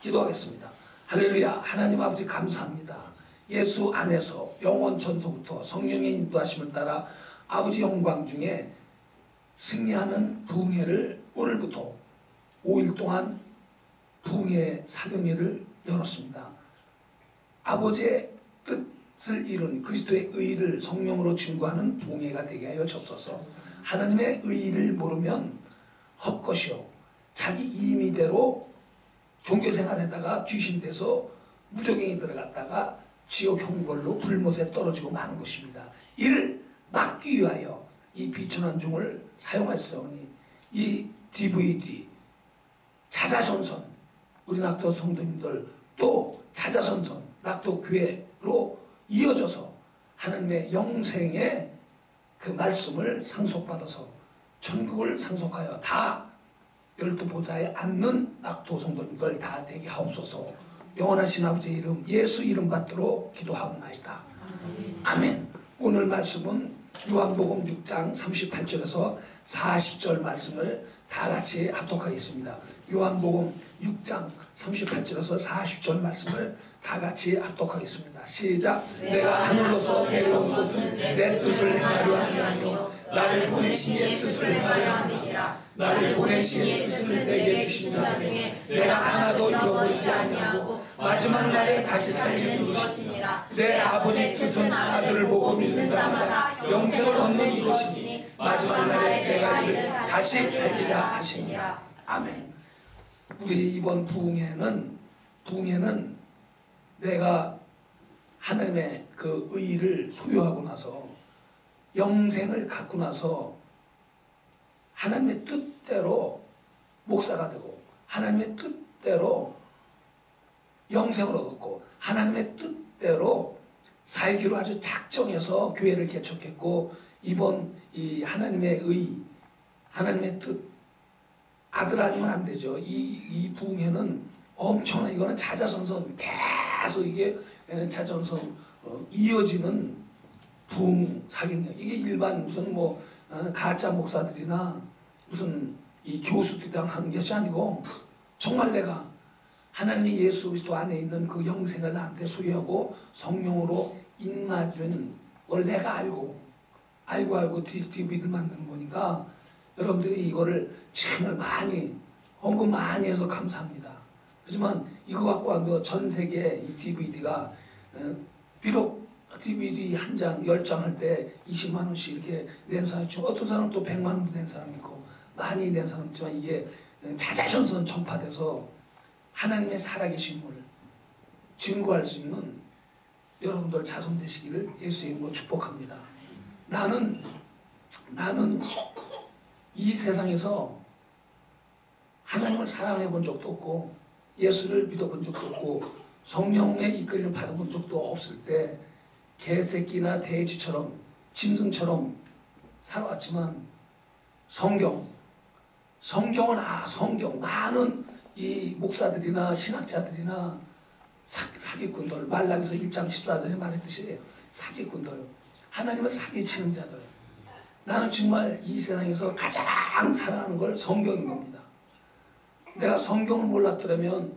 기도하겠습니다. 할렐루야. 하나님 아버지 감사합니다. 예수 안에서 영원 전서부터 성령의 인도하심을 따라 아버지 영광 중에 승리하는 부흥회를 오늘부터 5일 동안 부흥회 사경회를 열었습니다. 아버지의 뜻을 이룬 그리스도의 의를 성령으로 증거하는 부흥회가 되게 하여 주옵소서. 하나님의 의를 모르면 헛것이요 자기 임의대로 종교생활에다가 귀신돼서 무적행이 들어갔다가 지옥 형벌로 불못에 떨어지고 마는 것입니다. 이를 막기 위하여 이 비천한 종을 사용하였사오니 이 DVD 자자손손 우리 낙도 성도님들 또 자자손손 낙도 교회로 이어져서 하나님의 영생의 그 말씀을 상속받아서 천국을 상속하여 다 열두 보좌에 앉는 낙도 성도님들 다 되게 하옵소서. 영원하신 아버지의 이름 예수 이름 받들어 기도하옵나이다. 아멘. 오늘 말씀은 요한복음 6장 38절에서 40절 말씀을 다 같이 합독하겠습니다. 요한복음 6장 38절에서 40절 말씀을 다 같이 합독하겠습니다. 시작. 내가 하늘로서 내려온 것은 내 뜻을 행하려 함이 아니요 나를 보내신 이의 뜻을 행하려 함이니라. 나를 보내신 이의 뜻을 내게 주신 자 중에 내가 하나도 잃어버리지 아니하고 마지막 날에 다시 살리는 이것이니라. 내 아버지 뜻은 아들을 보고 믿는 자마다 영생을 얻는 이것이니 마지막 날에 내가 이를 다시 살리라 하시니라. 아멘. 우리 이번 부흥회는 내가 하나님의 그 의를 소유하고 나서 영생을 갖고 나서 하나님의 뜻대로 목사가 되고 하나님의 뜻대로 영생을 얻었고 하나님의 뜻대로 살기로 아주 작정해서 교회를 개척했고 이번 이 하나님의 의 하나님의 뜻 아들 아니면 안 되죠. 이 부흥회는 엄청난 이거는 자자손손 계속 이게 자자손손 이어지는 부흥 사경이에요. 이게 일반 무슨 뭐 가짜 목사들이나 무슨 이 교수들이랑 하는 것이 아니고 정말 내가 하나님 예수 그리스도 안에 있는 그 영생을 나한테 소유하고 성령으로 인나준 걸 내가 알고 DVD를 만드는 거니까 여러분들이 이거를 정말 많이 헌금 많이 해서 감사합니다. 하지만 이거 갖고 와도 전 세계 이 DVD가 비록 DVD 한 장, 10장 할 때 20만 원씩 이렇게 낸 사람이 있고 어떤 사람은 또 100만 원도 낸 사람이 있고 많이 낸 사람이 있지만 이게 자자손손 전파돼서 하나님의 살아계심을 증거할 수 있는 여러분들 자손 되시기를 예수의 이름으로 축복합니다. 나는 이 세상에서 하나님을 사랑해 본 적도 없고 예수를 믿어본 적도 없고 성령의 이끌림을 받아본 적도 없을 때 개새끼나 돼지처럼 짐승처럼 살아왔지만 성경 많은 이 목사들이나 신학자들이나 사기꾼들 말라기서 1장 14절에 말했듯이 사기꾼들 하나님을 사기치는 자들 나는 정말 이 세상에서 가장 사랑하는 걸 성경인 겁니다. 내가 성경을 몰랐더라면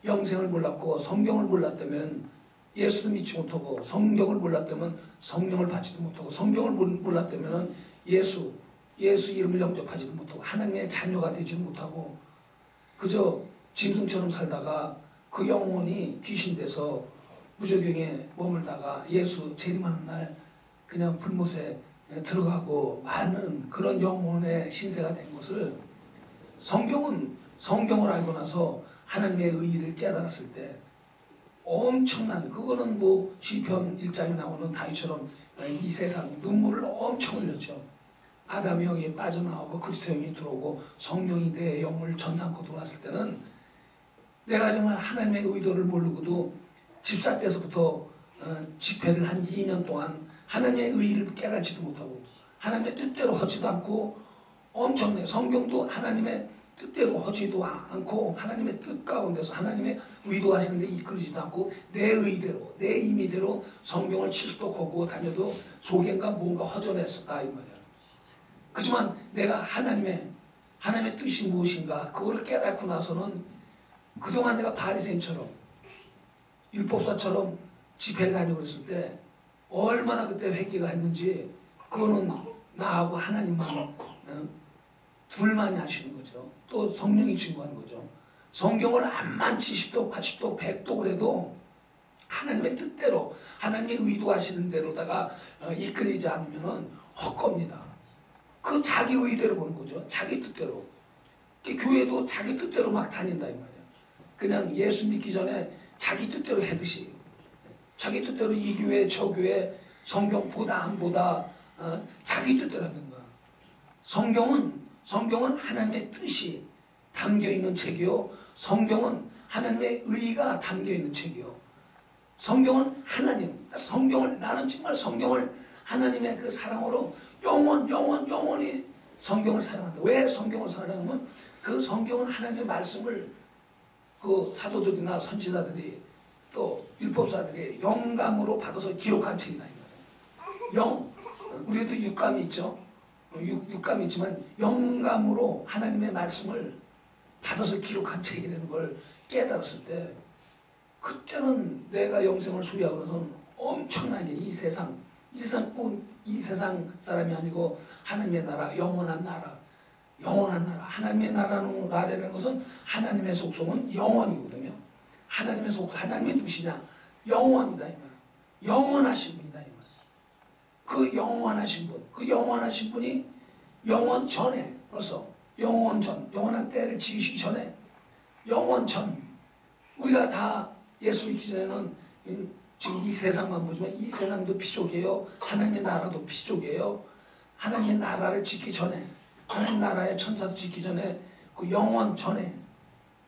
영생을 몰랐고 성경을 몰랐다면 예수도 믿지 못하고 성경을 몰랐다면 성령을 받지도 못하고 성경을 몰랐다면 예수 이름을 영접하지도 못하고 하나님의 자녀가 되지도 못하고 그저 짐승처럼 살다가 그 영혼이 귀신돼서 무저경에 머물다가 예수 재림하는 날 그냥 불못에 들어가고 많은 그런 영혼의 신세가 된 것을 성경을 알고 나서 하나님의 의의를 깨달았을 때 엄청난 그거는 뭐 시편 1장에 나오는 다윗처럼 이 세상 눈물을 엄청 흘렸죠. 아담의 영이 빠져나오고 그리스도 영이 들어오고 성령이 내 영을 전삼고 들어왔을 때는 내가 정말 하나님의 의도를 모르고도 집사 때서부터 집회를 한 2년 동안 하나님의 의의를 깨닫지도 못하고 하나님의 뜻대로 하지도 않고 엄청나게 성경도 하나님의 뜻대로 하지도 않고 하나님의 뜻 가운데서 하나님의 의도하시는 데 이끌리지도 않고 내 의대로 내 임의대로 성경을 70도 걷고 다녀도 속엔가 뭔가 허전했었다 이 말이야. 그렇지만 내가 하나님의 뜻이 무엇인가 그거를 깨닫고 나서는 그동안 내가 바리새인처럼 율법사처럼 집회를 다니고 그랬을 때 얼마나 그때 회개가 했는지 그거는 나하고 하나님만 둘만이 아시는 거죠. 또 성령이 증거하는 거죠. 성경을 암만 70도 80도 100도 그래도 하나님의 뜻대로 하나님의 의도하시는 대로다가 이끌리지 않으면 헛겁니다. 그 자기 의대로 보는 거죠. 자기 뜻대로. 교회도 자기 뜻대로 막 다닌다 이 말이야. 그냥 예수 믿기 전에 자기 뜻대로 해듯이 자기 뜻대로 이 교회 저 교회 성경 보다 안 보다 자기 뜻대로 하는 거야. 성경은 하나님의 뜻이 담겨있는 책이요, 성경은 하나님의 의가 담겨있는 책이요, 성경은 나는 정말 성경을 하나님의 그 사랑으로 영원히 성경을 사랑한다. 왜 성경을 사랑하면 그 성경은 하나님의 말씀을 그 사도들이나 선지자들이 또 율법사들이 영감으로 받아서 기록한 책이다. 우리도 육감이 있죠. 육감이 있지만 영감으로 하나님의 말씀을 받아서 기록한 책이라는 걸 깨달았을 때 그때는 내가 영생을 소유하고는 엄청나게 이 세상 사람이 아니고 하나님의 나라, 영원한 나라. 하나님의 나라라는 것은 하나님의 속성은 영원이거든요. 하나님의 속성, 하나님의 누구시냐? 영원이다 이 말. 영원하신 분이다 이 말. 그 영원하신 분이 영원 전에 벌써 영원한 때를 지으시기 전에 영원 전 우리가 다 예수 믿기 전에는 지금 이 세상만 보지만 이 세상도 피조개요. 하나님의 나라도 피조개요. 하나님의 나라를 짓기 전에 하나님 나라의 천사도 짓기 전에 그 영원 전에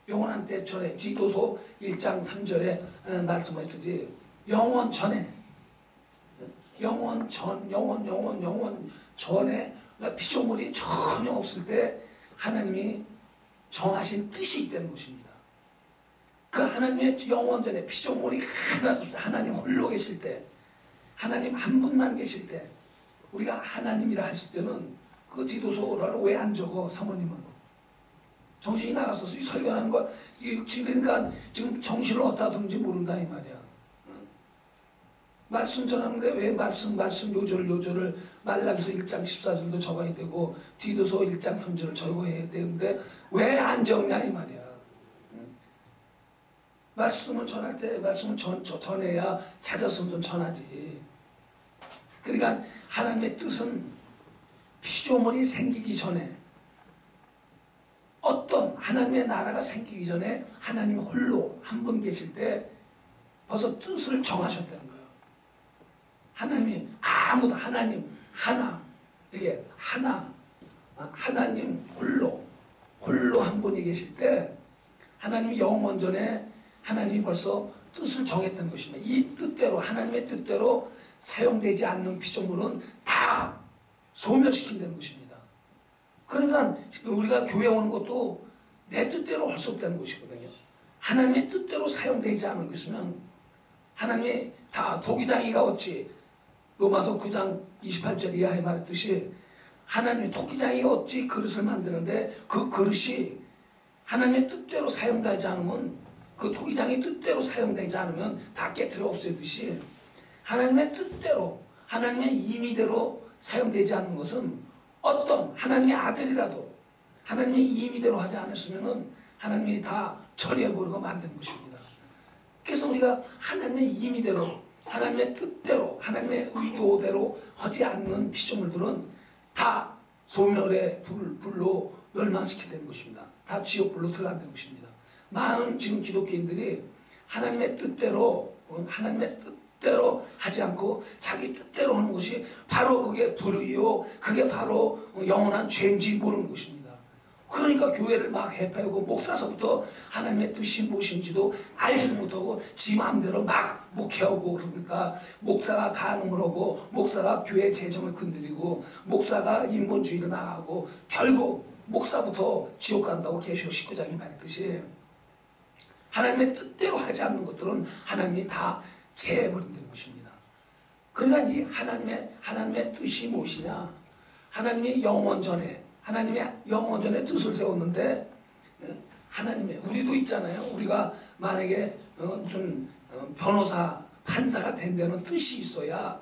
영원한 때 전에 디도서 1장 3절에 말씀하셨듯이 영원 전에 영원 전에 피조물이 전혀 없을 때 하나님이 정하신 뜻이 있다는 것입니다. 그 하나님의 영원 전에 피조물이 하나도 없어 하나님 홀로 계실 때 하나님 한 분만 계실 때 우리가 하나님이라 했을 때는 그 디도서를 왜 안 적어 사모님은 정신이 나갔어서 이 설교하는 거 그러니까 지금 정신을 어디다 둔지 모른다 이 말이야. 말씀 전하는데 왜 말씀 요절을 말라기서 1장 14절도 적어야 되고 디도서 1장 3절을 적어야 되는데 왜 안 적냐 이 말이야. 말씀을 전할 때 말씀을 전해야 찾았으면 전하지. 그러니까 하나님의 뜻은 피조물이 생기기 전에 어떤 하나님의 나라가 생기기 전에 하나님 홀로 한 분 계실 때 벌써 뜻을 정하셨다는 거예요. 하나님이 아무도 하나님 하나 이게 하나님 홀로 한 분이 계실 때 하나님이 영원 전에 하나님이 벌써 뜻을 정했다는 것입니다. 이 뜻대로 하나님의 뜻대로 사용되지 않는 피조물은 다 소멸시킨다는 것입니다. 그러니까 우리가 교회 오는 것도 내 뜻대로 할 수 없다는 것이거든요. 하나님의 뜻대로 사용되지 않은 것이면 하나님이 다 도기장이가 어찌 로마서 9장 28절 이하에 말했듯이 하나님이 토기장이가 어찌 그릇을 만드는데 그 그릇이 하나님의 뜻대로 사용되지 않으면 그 토기장의 뜻대로 사용되지 않으면 다 깨트려 없애듯이 하나님의 뜻대로 하나님의 임의대로 사용되지 않는 것은 어떤 하나님의 아들이라도 하나님의 임의대로 하지 않았으면 하나님이 다 처리해버리고 만든 것입니다. 그래서 우리가 하나님의 임의대로 하나님의 뜻대로 하나님의 의도대로 하지 않는 피조물들은 다 소멸의 불로 멸망시키게 되는 것입니다. 다 지옥불로 들어간다는 것입니다. 많은 지금 기독교인들이 하나님의 뜻대로 하지 않고 자기 뜻대로 하는 것이 바로 그게 불의요 그게 바로 영원한 죄인지 모르는 것입니다. 그러니까 교회를 막 해패고 목사서부터 하나님의 뜻이 무엇인지도 알지도 못하고 지 마음대로 막 목회하고 그러니까 목사가 간음을 하고 목사가 교회 재정을 건드리고 목사가 인본주의로 나가고 결국 목사부터 지옥 간다고 계시록 19장이 말했듯이 하나님의 뜻대로 하지 않는 것들은 하나님이 다 제해버린다는 것입니다. 그러니까 이 하나님의 뜻이 무엇이냐? 하나님이 영원 전에 뜻을 세웠는데 하나님의, 우리도 있잖아요. 우리가 만약에 무슨 변호사, 판사가 된 데는 뜻이 있어야,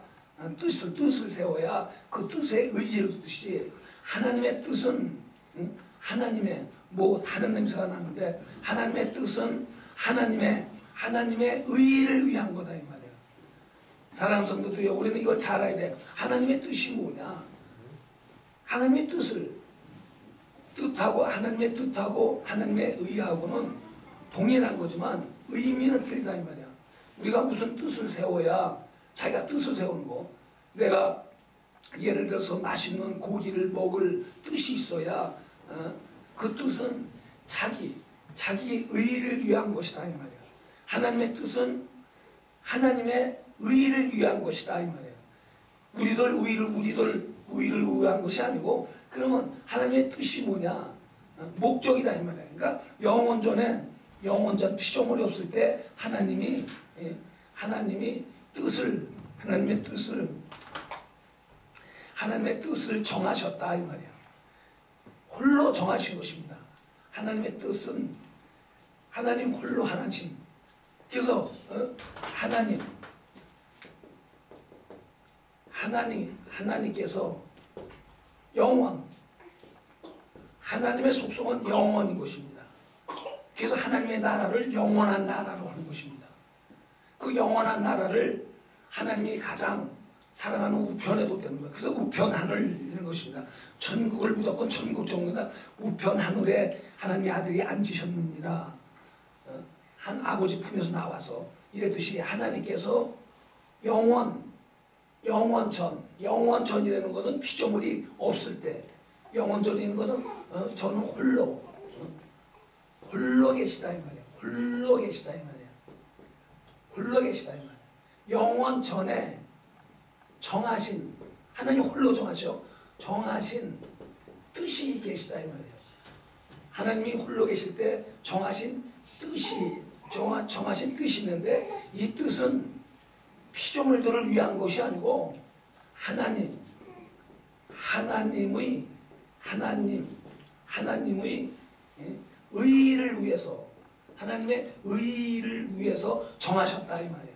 뜻을 세워야 그 뜻에 의지를 두듯이 하나님의 뜻은, 하나님의 뭐 다른 냄새가 나는데 하나님의 뜻은 하나님의 의를 위한 거다 이 말이에요. 사랑하는 성도들요, 우리는 이걸 잘 알아야 돼. 하나님의 뜻이 뭐냐? 하나님의 하나님의 뜻하고 하나님의 의하고는 동일한 거지만 의미는 틀리다 이 말이야. 우리가 무슨 뜻을 세워야, 자기가 뜻을 세우는 거, 내가 예를 들어서 맛있는 고기를 먹을 뜻이 있어야 그 뜻은 자기 의를 위한 것이다 이 말이야. 하나님의 뜻은 하나님의 의를 위한 것이다 이 말이에요. 우리들 의를 위한 것이 아니고, 그러면 하나님의 뜻이 뭐냐? 목적이다 이 말이에요. 그러니까 영원전 피조물이 없을 때 하나님의 뜻을 정하셨다 이 말이에요. 홀로 정하신 것입니다. 하나님의 뜻은 하나님 홀로 하나님. 그래서 하나님께서 하나님의 속성은 영원인 것입니다. 그래서 하나님의 나라를 영원한 나라로 하는 것입니다. 그 영원한 나라를 하나님이 가장 사랑하는 우편에 뒀다는 거예요. 그래서 우편 하늘 이런 것입니다. 천국을 무조건 천국 정도나 우편 하늘에 하나님의 아들이 앉으셨느니라. 한 아버지 품에서 나와서 이랬듯이 하나님께서 영원전이라는 것은 피조물이 없을 때, 영원전이라는 것은 저는 홀로 계시다 이 말이에요. 홀로 계시다 이 말이에요. 영원 전에 정하신, 하나님 홀로 정하신 뜻이 계시다 이 말이에요. 하나님이 홀로 계실 때 정하신 뜻이 있는데, 이 뜻은 피조물들을 위한 것이 아니고 하나님의 의를 위해서, 하나님의 의를 위해서 정하셨다 이 말이야.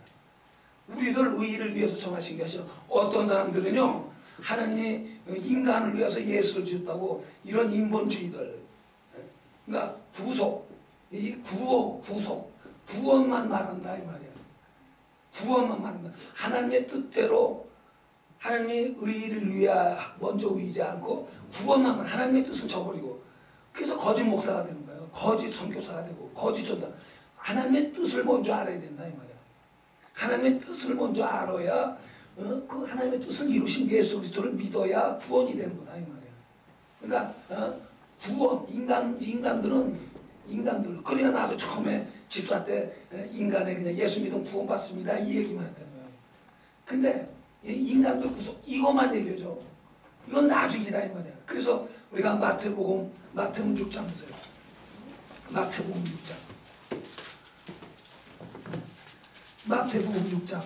우리들 의를 위해서 정하신 게 아니라, 어떤 사람들은요, 하나님이 인간을 위해서 예수를 지었다고, 이런 인본주의들, 그러니까 구원만 말한다 이 말이야. 구원만 말한다. 하나님의 뜻대로, 하나님의 의를 위해 먼저 의지 않고 구원만 말, 하나님의 뜻은 저버리고, 그래서 거짓 목사가 되는 거예요. 거짓 선교사가 되고, 거짓 전도. 하나님의 뜻을 먼저 알아야 된다 이 말이야. 하나님의 뜻을 먼저 알아야, 그 하나님의 뜻을 이루신 예수 그리스도를 믿어야 구원이 되는 거다 이 말이야. 그러니까 구원, 인간들, 그래야 나도 처음에 집사 때 인간의 그냥 예수 믿으면 구원받습니다 이 얘기만 했다는 거예요. 근데 인간들 구속, 이것만 얘기해줘. 이건 나중이다 이 말이야. 그래서 우리가 마태복음 6장 보세요. 마태복음 6장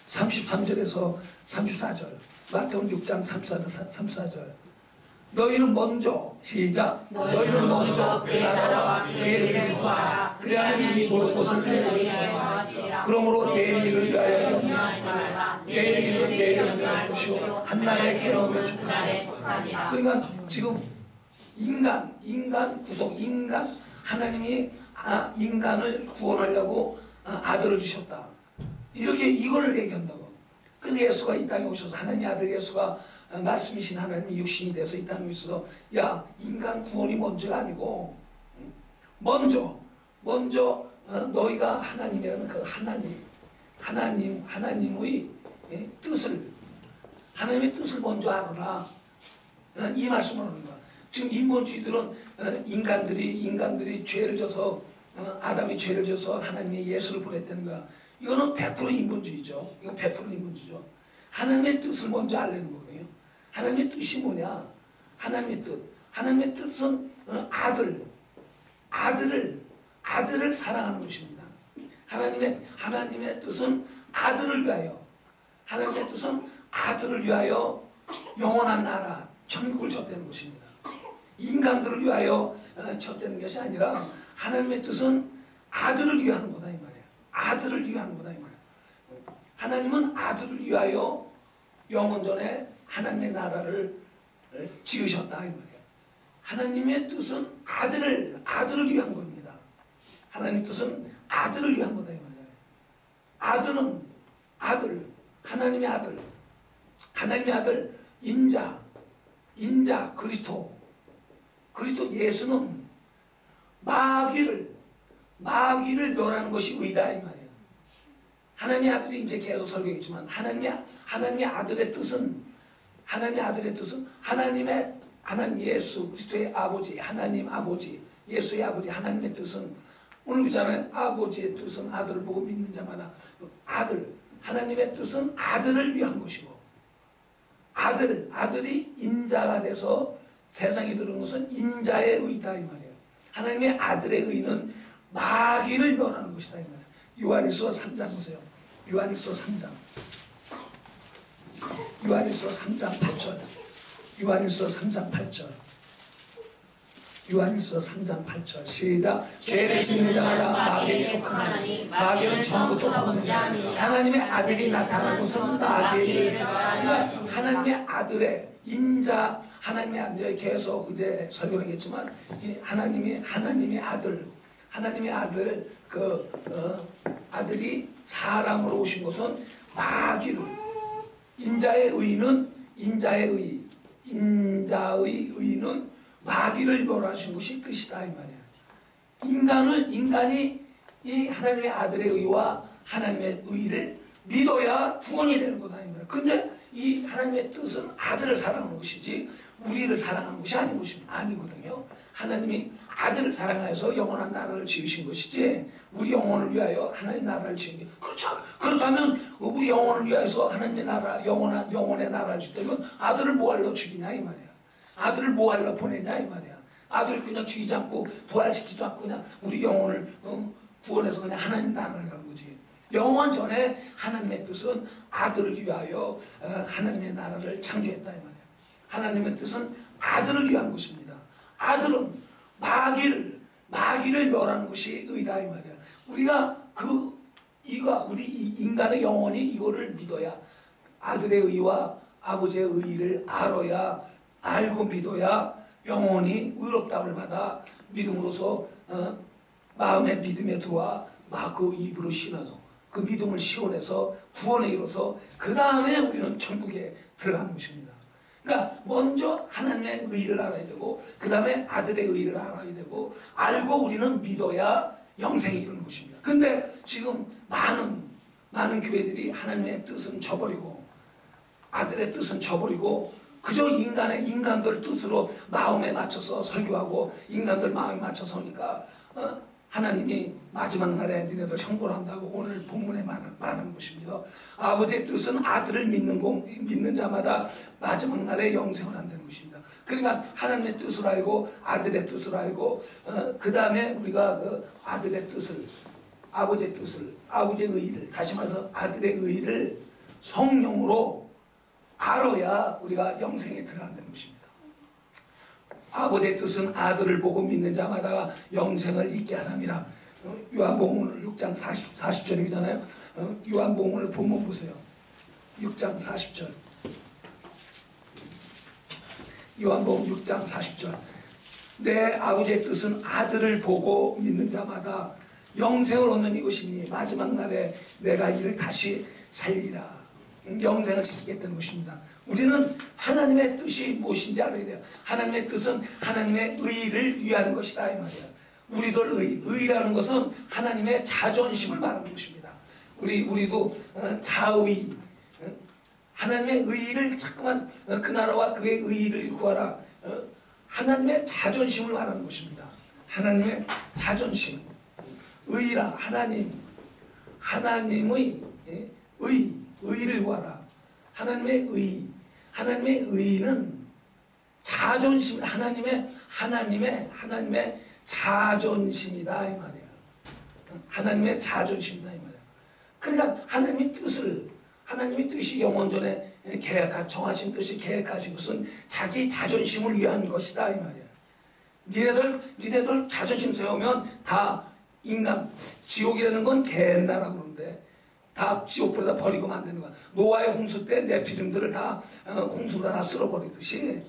33절에서 34절. 마태복음 6장 34절. 너희는 먼저, 시작. 너희는 먼저 그 나라와 그의 의를 구하라. 그리하면 이 모든 것을 너희에게 더하시리라. 그러므로 내일 일을 위하여 염려하지 말라. 내일 일은 내일 염려할 것이요 한날의 괴로움에 족하리라. 그러니까 지금 인간 구속, 하나님이 인간을 구원하려고 아들을 주셨다. 이렇게 이걸 얘기한다고. 그 예수가 이 땅에 오셔서, 하나님의 아들 예수가 말씀이신 하나님이 육신이 돼서 이 땅에 있어서, 야, 인간 구원이 먼저가 아니고 먼저 너희가 하나님이라는 그 하나님의 뜻을 먼저 알아라. 이 말씀을 하는 거야. 지금 인본주의들은 인간들이 죄를 져서, 아담이 죄를 져서 하나님이 예수를 보냈다는 거야. 이거는 100% 인본주의죠. 이건 100% 인본주의죠. 하나님의 뜻을 먼저 알려는 거거든요. 하나님의 뜻이 뭐냐? 하나님의 뜻은 아들을 사랑하는 것입니다. 하나님의 뜻은 아들을 위하여, 하나님의 뜻은 아들을 위하여 영원한 나라, 천국을 줬다는 것입니다. 인간들을 위하여 쳤다는 것이 아니라 하나님의 뜻은 아들을 위하는 거다 이 말이야. 아들을 위하는 거다 이 말이야. 하나님은 아들을 위하여 영원전에 하나님의 나라를 지으셨다 이 말이야. 하나님의 뜻은 아들을 위한 겁니다. 하나님의 뜻은 아들을 위한 거다 이 말이야. 아들은 아들, 하나님의 아들, 하나님의 아들 인자 그리스도 예수는 마귀를 멸하는 것이 의다 이 말이에요. 하나님의 아들이 이제 계속 설교했지만 하나님의 아들의 뜻은 하나님 예수 그리스도의 아버지, 하나님 아버지, 예수의 아버지, 하나님의 뜻은 오늘 그잖아요. 아버지의 뜻은 아들을 보고 믿는 자마다 하나님의 뜻은 아들을 위한 것이고 아들이 인자가 돼서 세상에 들어온 것은 인자의 의다 이 말이에요. 하나님의 아들의 의는 마귀를 멸하는 것이다 이 말이에요. 요한일서 3장 보세요. 요한일서 3장 8절. 요한일서 3장 8절 시작. 죄를 짓는 자마다 마귀에 속하나니 마귀는 처음부터 본능이라. 하나님의 아들이 나타난 것은 마귀를 그러니까 하나님의 아들의 인자 하나님의 아들 계속 이제 설교하겠지만 하나님의 아들 아들이 사람으로 오신 것은 마귀를 인자의 의는 마귀를 멸하신 것이 뜻이다 이 말이야. 인간이 이 하나님의 아들의 의와 하나님의 의를 믿어야 구원이 되는 거다 이 말이야. 근데 이 하나님의 뜻은 아들을 사랑하는 것이지 우리를 사랑하는 것이 아니거든요. 하나님이 아들을 사랑하여서 영원한 나라를 지으신 것이지 우리 영혼을 위하여 하나님 나라를 지은 게 그렇죠. 그렇다면 우리 영혼을 위하여서 하나님의 나라 영원의 나라를 짓다면 아들을 뭐하러 죽이냐 이 말이야. 아들을 뭐하러 보내냐 이 말이야. 아들을 그냥 죽이지 않고 부활시키지 않고 그냥 우리 영혼을 구원해서 그냥 하나님 나라를 가는 거지. 영원 전에 하나님의 뜻은 아들을 위하여 하나님의 나라를 창조했다 이 말이야. 하나님의 뜻은 아들을 위한 것입니다. 아들은 마귀를 멸하는 것이 의다 이 말이야. 우리 인간의 영혼이 이거를 믿어야 아들의 의와 아버지의 의를 알고 믿어야 영혼이 의롭다함을 받아 믿음으로써 마음의 믿음에 들어와 그 입으로 신어서 그 믿음을 시원해서 구원에 이뤄서 그 다음에 우리는 천국에 들어가는 것입니다. 그러니까 먼저 하나님의 의를 알아야 되고 그 다음에 아들의 의를 알아야 되고 알고 우리는 믿어야 영생이 이루는 것입니다. 근데 지금 많은 교회들이 하나님의 뜻은 저버리고 아들의 뜻은 저버리고 그저 인간들 뜻으로 마음에 맞춰서 설교하고 인간들 마음에 맞춰서 하니까 하나님이 마지막 날에 너네들 형벌 한다고 오늘 본문에 말하는 것입니다. 아버지의 뜻은 아들을 믿는 자마다 마지막 날에 영생을 한다는 것입니다. 그러니까 하나님의 뜻을 알고 아들의 뜻을 알고 그 다음에 우리가 그 아들의 뜻을 아버지의 의를 다시 말해서 아들의 의를 성령으로 알아야 우리가 영생에 들어간다는 것입니다. 아버지의 뜻은 아들을 보고 믿는 자마다 영생을 있게 하람이라. 요한복음 6장 40절이잖아요. 요한복음을 본문 보세요. 6장 40절. 요한복음 6장 40절. 내 아버지의 뜻은 아들을 보고 믿는 자마다 영생을 얻는 이것이니 마지막 날에 내가 이를 다시 살리라. 영생을 지키겠다는 것입니다. 우리는 하나님의 뜻이 무엇인지 알아야 돼요. 하나님의 뜻은 하나님의 의를 위한 것이다 이 말이에요. 우리들 의라는 것은 하나님의 자존심을 말하는 것입니다. 우리도 자의 하나님의 의를 자꾸만 그 나라와 그의 의를 구하라. 하나님의 자존심을 말하는 것입니다. 하나님의 자존심 의라 하나님의 의를 구하라. 하나님의 의는 자존심 하나님의 자존심이다 이 말이야. 하나님의 자존심이다 이 말이야. 그러니까 하나님의 뜻이 영원전에 정하신 뜻이 계획하신 것은 자기 자존심을 위한 것이다 이 말이야. 니네들 자존심 세우면 다 인간, 지옥이라는 건 개나라 그러는데 다 지옥불에다 버리고 만드는 거야. 노아의 홍수 때 내 피름들을 다 홍수로 다 쓸어버리듯이,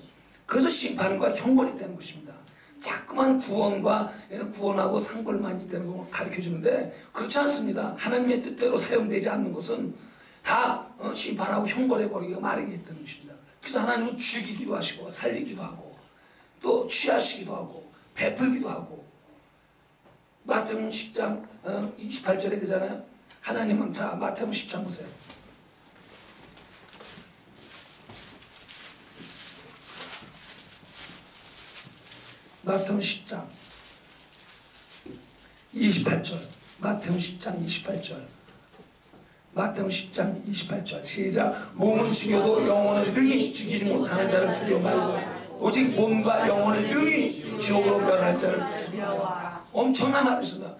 그래서 심판과 형벌이 있다는 것입니다. 자꾸만 구원하고 상벌만 있다는 걸 가르쳐 주는데 그렇지 않습니다. 하나님의 뜻대로 사용되지 않는 것은 다 심판하고 형벌해 버리기가 마련이 있다는 것입니다. 그래서 하나님은 죽이기도 하시고 살리기도 하고 또 취하시기도 하고 베풀기도 하고. 마태복음 10장 28절에 그잖아요. 하나님은, 자 마태복음 10장 보세요. 마태복음 10장 28절. 마태복음 10장 28절. 마태복음 10장 28절. 시작. 몸은 죽여도 영혼을 능히 죽이지 못하는 자를 두려워 말고 오직 몸과 영혼을 능히 지옥으로 멸할 자를 두려워하라. 엄청난 말이었습니다.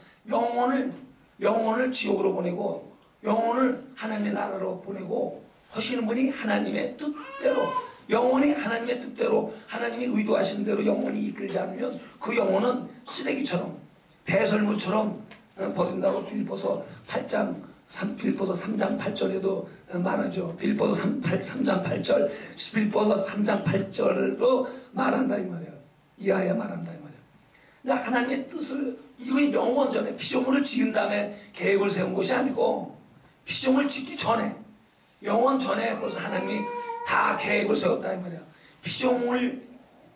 영혼을 지옥으로 보내고 영혼을 하나님의 나라로 보내고 하시는 분이 하나님의 뜻대로, 영혼이 하나님의 뜻대로 하나님이 의도하시는 대로 영혼이 이끌지 않으면 그 영혼은 쓰레기처럼 배설물처럼 버린다고 빌립보서 3장 8절에도 말하죠. 빌립보서 3장 8절, 빌립보서 3장 8절도 말한다 이 말이야. 이하에 말한다 이 말이야. 그러니까 하나님의 뜻을, 이거 영원전에 피조물을 지은 다음에 계획을 세운 것이 아니고 피조물 짓기 전에, 영원 전에 벌써 하나님이 다 계획을 세웠다 이 말이야. 피조물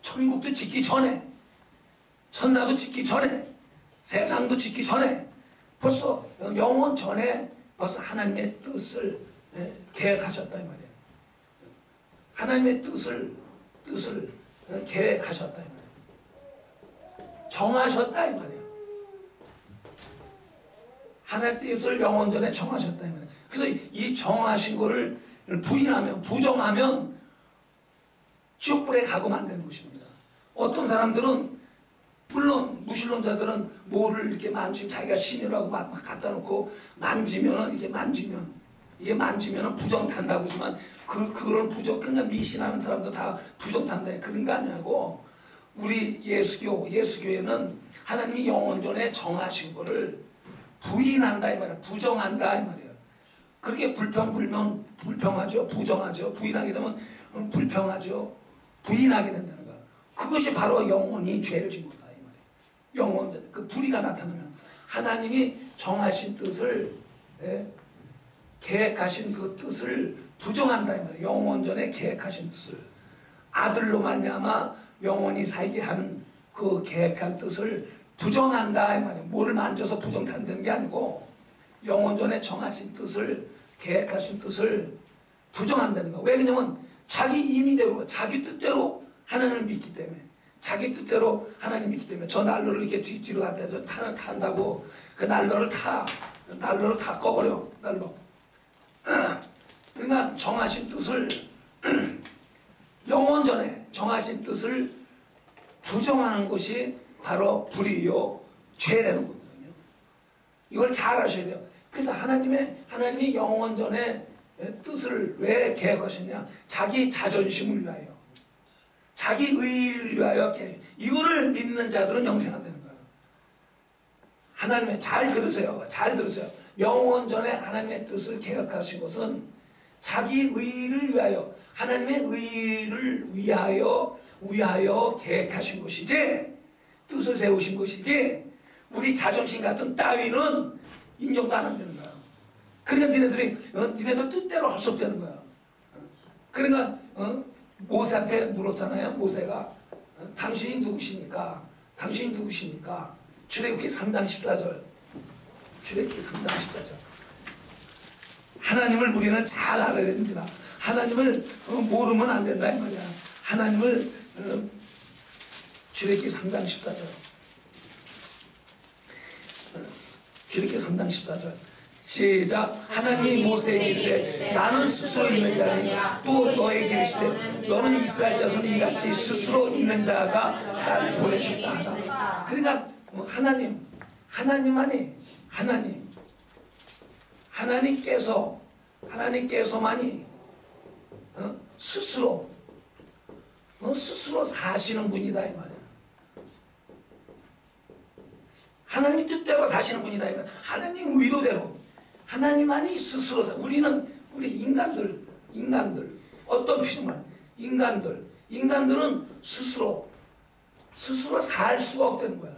천국도 짓기 전에, 천사도 짓기 전에, 세상도 짓기 전에, 벌써 영원 전에 벌써 하나님의 뜻을 계획하셨다 이 말이야. 하나님의 뜻을 계획하셨다 이 말이야. 정하셨다 이 말이야. 하나님의 뜻을 영원 전에 정하셨다 이 말이야. 그래서 이 정하신 거를 부인하면, 부정하면 지옥불에 가고 만드는 것입니다. 어떤 사람들은, 물론 무신론자들은 뭐를 이렇게 만지면 자기가 신이라고 막 갖다 놓고 만지면은, 이게 만지면은 부정탄다고 하지만 그런 그냥 미신하는 사람도 다 부정탄다 그런 거 아니냐고. 우리 예수교회는 하나님이 영원전에 정하신 거를 부인한다 이 말이야. 부정한다 이 말이야. 그렇게 불평하죠. 부정하죠. 부인하게 되면 불평하죠. 부인하게 된다는 거야. 그것이 바로 영혼이 죄를 짓는 거다 이 말이야. 영혼, 그 불의가 나타나면 하나님이 정하신 뜻을, 계획하신 그 뜻을 부정한다 이 말이야. 영원전에 계획하신 뜻을, 아들로 말미암아 영원히 살게 하는 그 계획한 뜻을 부정한다 이 말이야. 뭐를 만져서 부정한다는 게 아니고 영원전에 정하신 뜻을, 계획하신 뜻을 부정한다는 거야. 왜? 그러냐면 자기 임의대로, 자기 뜻대로 하나님을 믿기 때문에, 자기 뜻대로 하나님 믿기 때문에. 저 난로를 이렇게 뒤로 갖다 줘 탄다고 그 난로를 다 꺼버려. 난로. 그러니까 정하신 뜻을 영원전에 정하신 뜻을 부정하는 것이 바로 불의요 죄라는 거거든요. 이걸 잘 아셔야 돼요. 그래서 하나님이 영원전에 뜻을 왜 계획하셨냐? 자기 자존심을 위하여, 자기 의의를 위하여 이거를 믿는 자들은 영생한다는 거예요. 하나님의, 잘 들으세요. 잘 들으세요. 영원전에 하나님의 뜻을 계획하신 것은 자기 의의를 위하여, 하나님의 의의를 위하여 계획하신 것이지, 뜻을 세우신 것이지, 우리 자존심 같은 따위는 인정도 안 한다는 거야. 그러니까 니네들 뜻대로 할 수 없다는 거야. 그러니까 모세한테 물었잖아요. 모세가 당신이 누구십니까? 출애굽기 3장 14절. 출애굽기 3장 14절. 하나님을 우리는 잘 알아야 됩니다. 하나님을 모르면 안 된다 이 말이야. 하나님을 출애굽기 3장 14절. 출애굽기 3장 14절. 시작. 하나님이 모세에게 이르되 나는 스스로 있는 자니 또 너에게 이르시되 너는 이스라엘 자손이 이같이 스스로 있는 자가 나를 보내셨다 하라. 그러니까 하나님께서만이 스스로 사시는 분이다 이 말이야. 하나님이 뜻대로 사시는 분이다. 하나님 의도대로 하나님만이 스스로 우리는 우리 인간들 어떤 피조물 인간들은 스스로 살 수가 없다는 거야.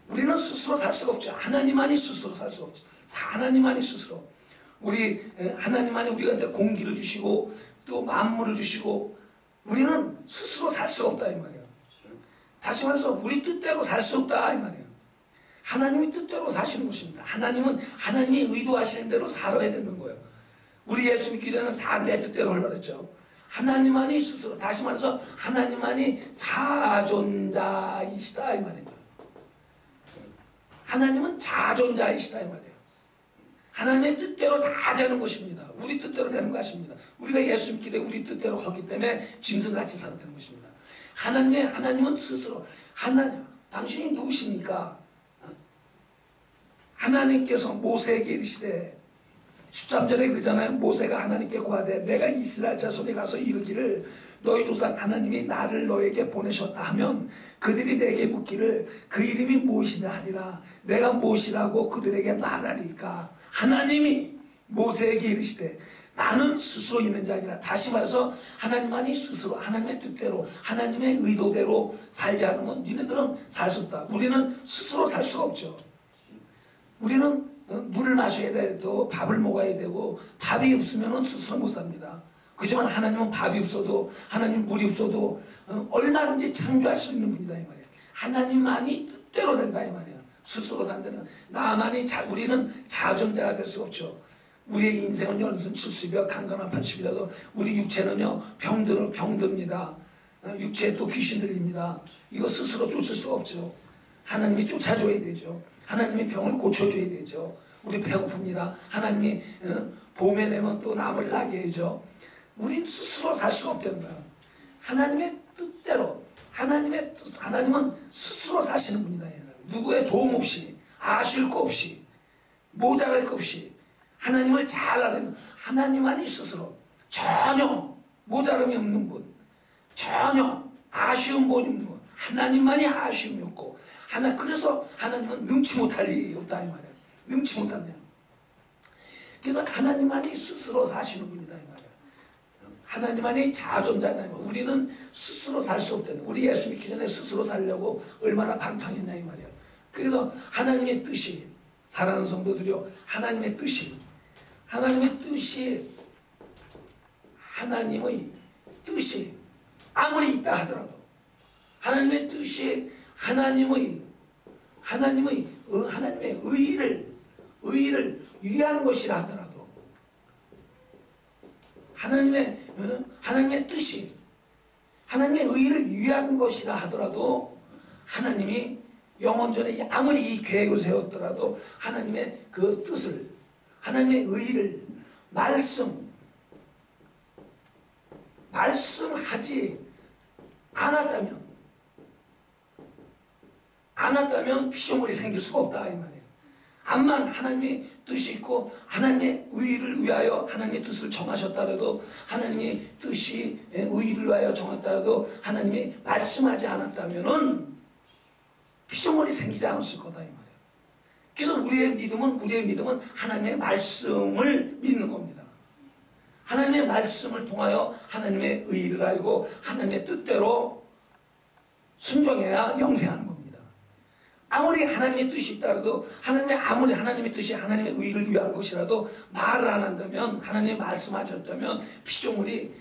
우리는 스스로 살 수가 없죠. 하나님만이 스스로 살 수가 없죠. 하나님만이 스스로 하나님만이 우리한테 공기를 주시고 또 만물을 주시고 우리는 스스로 살 수가 없다 이 말이에요. 다시 말해서 우리 뜻대로 살 수 없다 이 말이에요. 하나님이 뜻대로 사시는 것입니다. 하나님은 하나님이 의도하시는 대로 살아야 되는 거예요. 우리 예수 믿기 전에는 다 내 뜻대로 흘러랬죠. 하나님만이 스스로 다시 말해서 하나님만이 자존자이시다 이 말이에요. 하나님은 자존자이시다 이 말이에요. 하나님의 뜻대로 다 되는 것입니다. 우리 뜻대로 되는 것입니다. 우리가 예수 믿기 때문에 우리 뜻대로 하기 때문에 짐승같이 살아되는 것입니다. 하나님은 스스로 당신이 누구십니까? 하나님께서 모세에게 이르시되 13절에 그러잖아요. 모세가 하나님께 고하되 내가 이스라엘 자손에 가서 이르기를 너희 조상 하나님이 나를 너에게 보내셨다 하면 그들이 내게 묻기를 그 이름이 무엇이냐 하리라. 내가 무엇이라고 그들에게 말하리까. 하나님이 모세에게 이르시되 나는 스스로 있는 자 아니라 다시 말해서 하나님만이 스스로 하나님의 뜻대로 하나님의 의도대로 살지 않으면 니네들은 살 수 없다. 우리는 스스로 살 수가 없죠. 우리는 물을 마셔야 되고 밥을 먹어야 되고 밥이 없으면 스스로 못 삽니다. 그렇지만 하나님은 밥이 없어도 하나님 물이 없어도 얼마든지 창조할 수 있는 분이다 이 말이에요. 하나님만이 뜻대로 된다 이 말이에요. 스스로 산다는 우리는 자존자가 될 수가 없죠. 우리의 인생은 연순 70이여 강건한 80이라도 우리 육체는요 병듭니다. 육체에 또 귀신 들립니다. 이거 스스로 쫓을 수가 없죠. 하나님이 쫓아줘야 되죠. 하나님이 병을 고쳐줘야 되죠. 우리 배고픕니다. 하나님이 봄에 되면 또 나물 나게 해줘. 우린 스스로 살 수가 없다는 거예요. 하나님의 뜻대로 하나님은 스스로 사시는 분이다. 누구의 도움 없이 아쉬울 거 없이 모자랄 거 없이 하나님을 잘 알아내는 하나님만이 스스로 전혀 모자람이 없는 분, 전혀 아쉬운 분이 없는 분, 하나님만이 아쉬움이 없고 그래서 하나님은 능치 못할 일이 없다 이 말이에요. 능치 못한대요. 그래서 하나님만이 스스로 사시는 분이다 이 말이에요. 하나님만이 자존자다. 우리는 스스로 살 수 없다는. 우리 예수 믿기 전에 스스로 살려고 얼마나 방탕했냐 이 말이에요. 그래서 하나님의 뜻이 사랑하는 성도들이요, 하나님의 뜻이 아무리 있다 하더라도 하나님의 뜻이 하나님의 의의를 위한 것이라 하더라도 하나님의 뜻이 하나님의 의의를 위한 것이라 하더라도 하나님이 영원전에 아무리 이 계획을 세웠더라도 하나님의 그 뜻을 하나님의 의의를 말씀하지 않았다면 피조물이 생길 수가 없다 이 말이에요. 암만 하나님의 뜻이 있고 하나님의 의의를 위하여 하나님의 뜻을 정하셨다라도 하나님의 뜻이 의의를 위하여 정했다라도 하나님이 말씀하지 않았다면은 피조물이 생기지 않았을 거다 이 말이에요. 그래서 우리의 믿음은 하나님의 말씀을 믿는 겁니다. 하나님의 말씀을 통하여 하나님의 의의를 알고 하나님의 뜻대로 순종해야 영생하는 겁니다. 아무리 하나님의 뜻이 있다라도 아무리 하나님의 뜻이 하나님의 의의를 위한 것이라도 말을 안 한다면 하나님의 말씀하셨다면 피조물이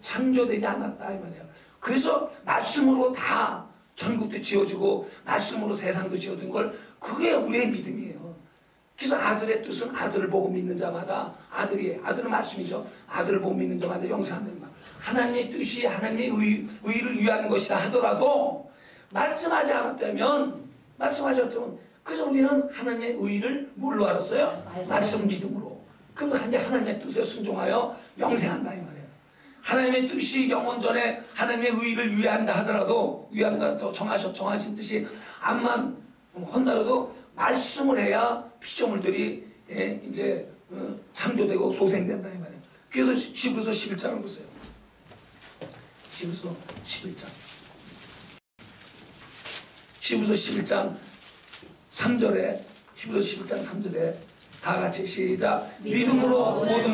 창조되지 않았다 이 말이에요. 그래서 말씀으로 다 전국도 지어주고 말씀으로 세상도 지어준 걸 그게 우리의 믿음이에요. 그래서 아들의 뜻은 아들을 보고 믿는 자마다 아들은 말씀이죠. 아들을 보고 믿는 자마다 영생한다는 말. 하나님의 뜻이 하나님의 의의를 위한 것이라 하더라도 말씀하지 않았다면 그래서 우리는 하나님의 의의를 뭘로 알았어요? 말씀 믿음으로. 그럼 이제 하나님의 뜻에 순종하여 영생한다 이 말이에요. 하나님의 뜻이 영원전에 하나님의 의의를 위한다 하더라도 정하신 뜻이 암만 혼나라도 말씀을 해야 피조물들이 이제 창조되고 소생된다 이 말이에요. 그래서 히브리서 11장을 보세요. 히브리서 11장 히브리서 11장 3절에 다 같이 시작. 믿음으로 모든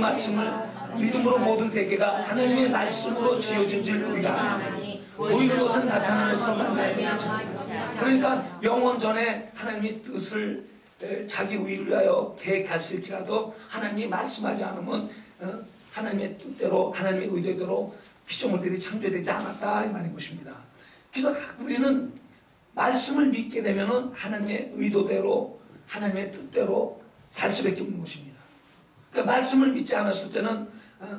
모든 세계가 하나님의 말씀으로 지어진 줄 우리가 아나니 보이는 것은 나타나는 것으로 만나야 되는 것입니다. 그러니까 영원 전에 하나님의 뜻을 자기 의를 위하여 계획하실지라도 하나님이 말씀하지 않으면 하나님의 뜻대로 하나님의 의도대로 피조물들이 창조되지 않았다 이 말인 것입니다. 그래서 우리는 말씀을 믿게 되면은 하나님의 의도대로 하나님의 뜻대로 살 수밖에 없는 것입니다. 그러니까 말씀을 믿지 않았을 때는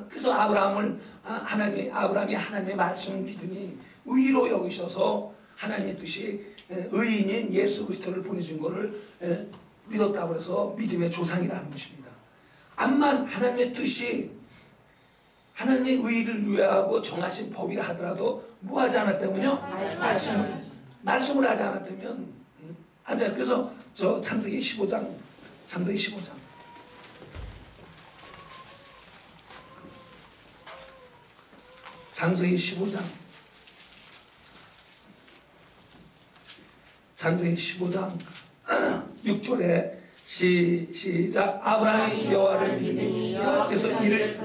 그래서 아브라함이 하나님의 말씀을 믿으니 의로 여기셔서 하나님의 뜻이 의인인 예수 그리스도를 보내준 것을 믿었다고 해서 믿음의 조상이라는 것입니다. 암만 하나님의 뜻이 하나님의 의를 위하고 정하신 법이라 하더라도 뭐 하지 않았다면요? 말씀을 하지 않았다면 안 돼요. 그래서 저 창세기 15장 창세기 15장 6절에 시작. 아브라함이 여호와를 믿으니 여호와께서 그 일을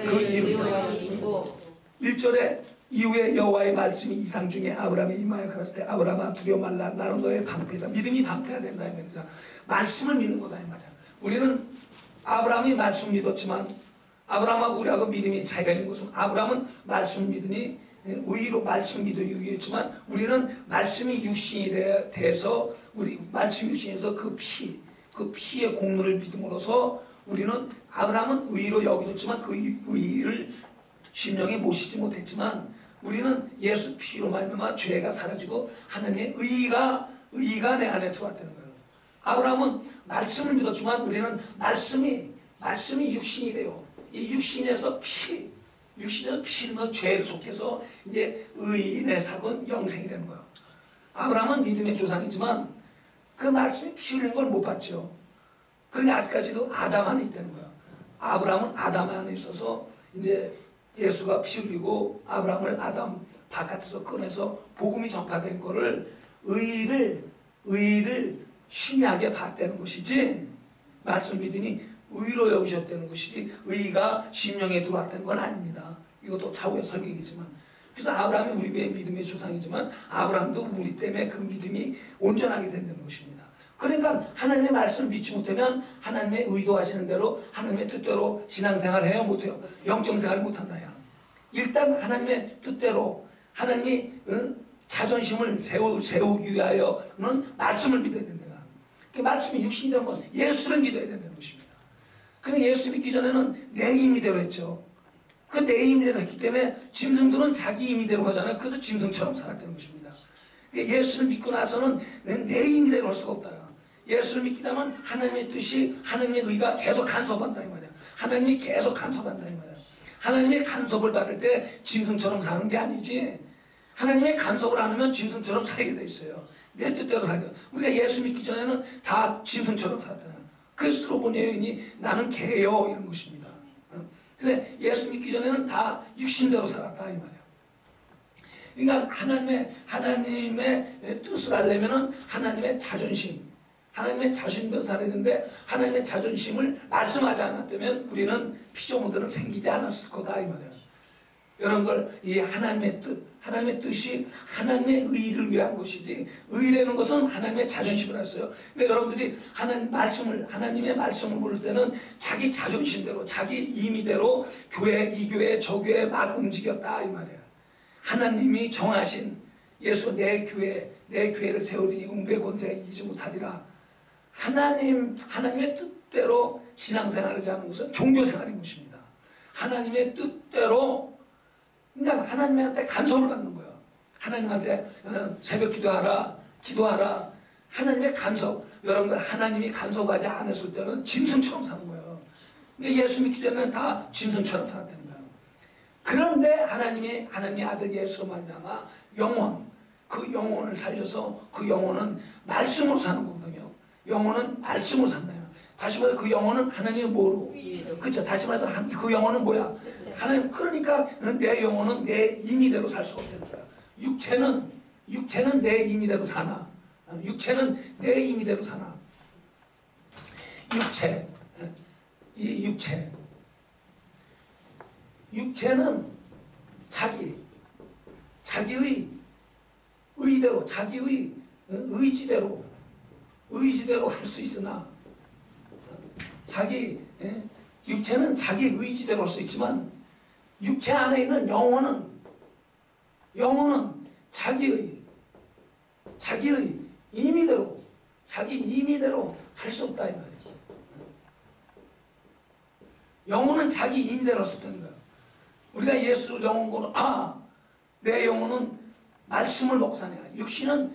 1절에 이후에 여호와의 말씀이 이상 중에 아브라함이 임하여 가라사대 때 아브라함아 두려워 말라 나는 너의 방패다. 믿음이 방패가 된다 이 말이야. 말씀을 믿는 거다 이 말이야. 우리는 아브라함이 말씀 믿었지만 아브라함하고 우리하고 믿음이 차이가 있는 것은 아브라함은 말씀 믿으니 의로 말씀 믿으기 위했지만 우리는 말씀이 육신이 돼서 우리 말씀 육신에서 그 피의 공로를 믿음으로써 우리는 아브라함은 의로 여기졌지만 그 의를 심령에 모시지 못했지만 우리는 예수 피로 말미암아 죄가 사라지고 하나님의 의가 내 안에 들어왔다는 거예요. 아브라함은 말씀을 믿었지만 우리는 말씀이 육신이 돼요. 이 육신에서 피는 죄를 속해서 이제 의인의 삭은 영생이 되는 거예요. 아브라함은 믿음의 조상이지만 그 말씀이 피 흘리는 걸 못 봤죠. 그러니까 아직까지도 아담 안에 있다는 거예요. 아브라함은 아담 안에 있어서 이제 예수가 피 흘리고 아브라함을 아담 바깥에서 꺼내서 복음이 전파된 거를 의를 심야하게 봤다는 것이지 말씀 믿으니 의로 여기셨다는 것이지 의가 심령에 들어왔다는 건 아닙니다. 이것도 차후의 설명이지만 그래서 아브라함이 우리의 믿음의 조상이지만 아브라함도 우리 때문에 그 믿음이 온전하게 된다는 것입니다. 그러니까 하나님의 말씀을 믿지 못하면 하나님의 의도하시는 대로 하나님의 뜻대로 신앙생활을 해요 못해요? 영적생활을 못한다야. 일단 하나님의 뜻대로 하나님이 자존심을 세우기 위하여는 말씀을 믿어야 된다. 그 말씀이 육신이 된 건 예수를 믿어야 된다는 것입니다. 그런데 예수 믿기 전에는 내 임의대로 했죠. 그 내 임의대로 했기 때문에 짐승들은 자기 임의대로 하잖아요. 그래서 짐승처럼 살았다는 것입니다. 예수를 믿고 나서는 내 임의대로 할 수가 없다. 예수를 믿기 때문에 하나님의 뜻이 하나님의 의가 계속 간섭한다 이 말이야. 하나님이 계속 간섭한다 이 말이야. 하나님의 간섭을 받을 때 짐승처럼 사는 게 아니지. 하나님의 간섭을 안 하면 짐승처럼 살게 돼 있어요. 내 뜻대로 살게. 우리가 예수 믿기 전에는 다 짐승처럼 살았잖아요. 그리스도로 본 여인이 나는 개요 이런 것입니다. 근데 예수 믿기 전에는 다 육신대로 살았다 이 말이에요. 그러니까 하나님의 뜻을 알려면은 하나님의 자존심대로 살아야 되는데 하나님의 자존심을 말씀하지 않았다면 우리는 피조물들은 생기지 않았을 거다 이 말이에요. 이런 걸 이 하나님의 뜻이 하나님의 의를 위한 것이지 의라는 것은 하나님의 자존심을 했어요. 그러니까 여러분들이 하나님의 말씀을 부를 때는 자기 자존심대로 자기 임의대로 이 교회 저 교회 막 움직였다 이 말이에요. 하나님이 정하신 예수 내 교회를 세우리니 음배 권세가 이기지 못하리라. 하나님의 뜻대로 신앙생활을 하는 것은 종교생활인 것입니다. 하나님의 뜻대로 그러니까 하나님한테 간섭을 받는 거예요. 하나님한테 새벽 기도하라. 하나님의 간섭. 여러분들 하나님이 간섭하지 않았을 때는 짐승처럼 사는 거예요. 예수 믿기 전에는 다 짐승처럼 살았다는 거예요. 그런데 하나님의 아들 예수로 말미암아 그 영혼을 살려서 그 영혼은 말씀으로 사는 거거든요. 영혼은 말씀으로 산다요. 다시 말해서 그 영혼은 하나님의 뭐로? 그렇죠. 다시 말해서 그 영혼은 뭐야? 하나님. 그러니까 내 영혼은 내 임의대로 살 수가 없다는 거야. 육체는 내 임의대로 사나 육체는 내 임의대로 사나. 육체, 이 육체는 자기의 의대로, 자기의 의지대로 할 수 있으나, 육체는 자기 의지대로 할 수 있지만, 육체 안에 있는 영혼은 자기의 임의대로, 자기 임의대로 할 수 없다 이 말이죠. 영혼은 자기 임의대로 할 수 없다는 거예요. 우리가 예수 영혼고는 내 영혼은 말씀을 먹고 사냐. 육신은